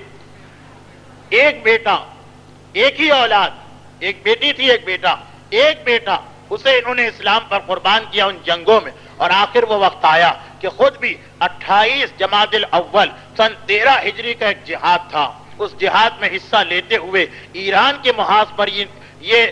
ایک بیٹا، ایک ہی اولاد، ایک بیٹی تھی ایک بیٹا، اسے انہوں نے اسلام پر قربان کیا ان جنگوں میں۔ اور آخر وہ وقت آیا کہ خود بھی 28 جمادی الاول سن 13 ہجری کا ایک جہاد تھا، اس جہاد میں حصہ لیتے ہوئے ایران کے محاذ پر یہ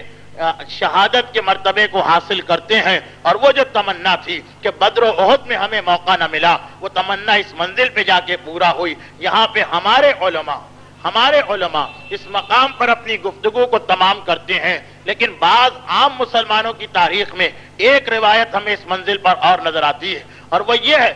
شہادت کے مرتبے کو حاصل کرتے ہیں۔ اور وہ جو تمنا تھی کہ بدر و احد میں ہمیں موقع نہ ملا، وہ تمنا اس منزل پہ جا کے پورا ہوئی۔ یہاں پہ ہمارے علماء اس مقام پر اپنی گفتگو کو تمام کرتے ہیں، لیکن بعض عام مسلمانوں کی تاریخ میں ایک روایت ہمیں اس منزل پر اور نظر آتی ہے، اور وہ یہ ہے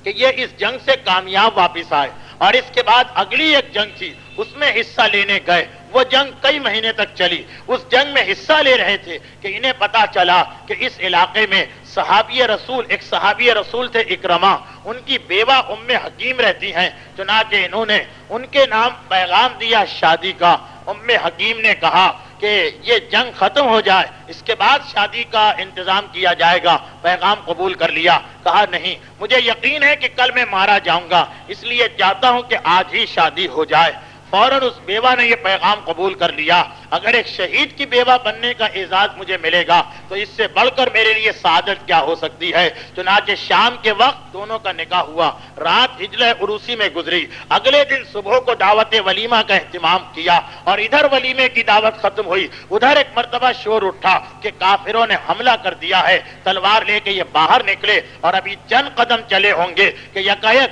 کہ یہ اس جنگ سے کامیاب واپس آئے، اور اس کے بعد اگلی ایک جنگ تھی اس میں حصہ لینے گئے۔ وہ جنگ کئی مہینے تک چلی، اس جنگ میں حصہ لے رہے تھے کہ انہیں پتا چلا کہ اس علاقے میں ایک صحابی رسول تھے اکرمہ، ان کی بیوہ ام حکیم رہتی ہیں۔ چنانچہ انہوں نے ان کے نام پیغام دیا شادی کا۔ ام حکیم نے کہا کہ یہ جنگ ختم ہو جائے، اس کے بعد شادی کا انتظام کیا جائے گا۔ پیغام قبول کر لیا، کہا نہیں، مجھے یقین ہے کہ کل میں مارا جاؤں گا، اس لیے چاہتا ہوں کہ آج ہی شادی ہو جائے۔ فوراً اس بیوہ نے یہ پیغام قبول کر لیا، اگر ایک شہید کی بیوہ بننے کا اعزاز مجھے ملے گا تو اس سے بڑھ کر میرے لیے سعادت کیا ہو سکتی ہے۔ چنانچہ شام کے وقت دونوں کا نکاح ہوا، رات ہجلہ عروسی میں گزری، اگلے دن صبح کو دعوت ولیمہ کا اہتمام کیا، اور ادھر ولیمے کی دعوت ختم ہوئی، ادھر ایک مرتبہ شور اٹھا کہ کافروں نے حملہ کر دیا ہے۔ تلوار لے کے یہ باہر نکلے اور ابھی چند قدم چلے ہوں گے کہ یکایک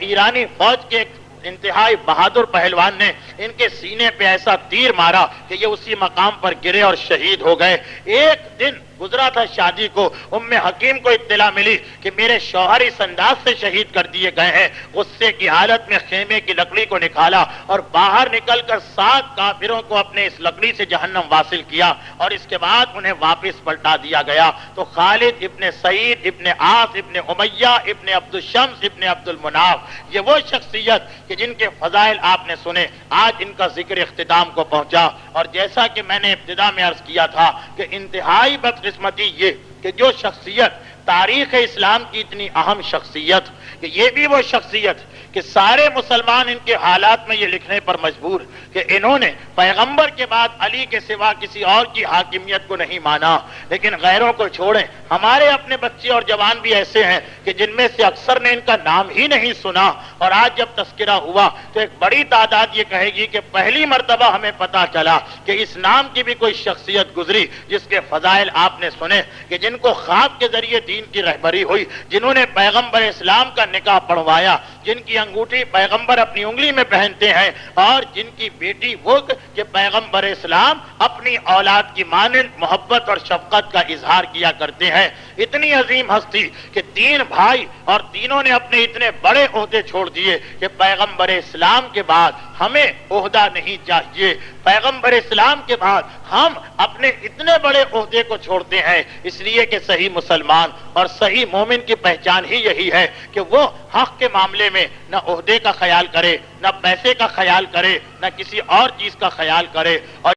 ایرانی فوج کے انتہائی بہادر پہلوان نے ان کے سینے پہ ایسا تیر مارا کہ یہ اسی مقام پر گرے اور شہید ہو گئے۔ ایک دن گزرا تھا شادی کو، ام حکیم کو اطلاع ملی کہ میرے شوہر اس انداز سے شہید کر دیے گئے ہیں۔ غصے کی حالت میں خیمے کی لکڑی کو نکالا اور باہر نکل کر 7 کافروں کو اپنے اس لکڑی سے جہنم واصل کیا، اور اس کے بعد انہیں واپس پلٹا دیا گیا۔ تو خالد ابن سعید ابن عاص ابن امیہ ابن عبد الشمس ابن عبد المناف، یہ وہ شخصیت کہ جن کے فضائل آپ نے سنے، آج ان کا ذکر اختتام کو پہنچا۔ اور جیسا کہ میں نے ابتدا میں عرض کیا تھا کہ انتہائی بدقسمتی بدقسمتی یہ کہ جو شخصیت تاریخ اسلام کی اتنی اہم شخصیت کہ یہ بھی وہ شخصیت کہ سارے مسلمان ان کے حالات میں یہ لکھنے پر مجبور کہ انہوں نے پیغمبر کے بعد علی کے سوا کسی اور کی حاکمیت کو نہیں مانا، لیکن غیروں کو چھوڑیں، ہمارے اپنے بچے اور جوان بھی ایسے ہیں کہ جن میں سے اکثر نے ان کا نام ہی نہیں سنا، اور آج جب تذکرہ ہوا تو ایک بڑی تعداد یہ کہے گی کہ پہلی مرتبہ ہمیں پتا چلا کہ اس نام کی بھی کوئی شخصیت گزری جس کے فضائل آپ نے سنے، کہ جن کو خواب کے ذریعے دین کی رہبری ہوئی، جنہوں نے پیغمبر اسلام کا نکاح پڑھوایا، جن کی انگوٹھی پیغمبر اپنی انگلی میں پہنتے ہیں، اور جن کی بیٹی وہ کہ پیغمبر اسلام اپنی اولاد کی مانند محبت اور شفقت کا اظہار کیا کرتے ہیں۔ اتنی عظیم ہستی کہ تین بھائی اور تینوں نے اپنے اتنے بڑے عہدے چھوڑ دیے کہ پیغمبر اسلام کے بعد ہمیں عہدہ نہیں چاہیے، پیغمبر اسلام کے بعد ہم اپنے اتنے بڑے عہدے کو چھوڑتے ہیں، اس لیے کہ صحیح مسلمان اور صحیح مومن کی پہچان ہی یہی ہے کہ وہ حق کے معاملے میں نہ عہدے کا خیال کرے، نہ پیسے کا خیال کرے، نہ کسی اور چیز کا خیال کرے، اور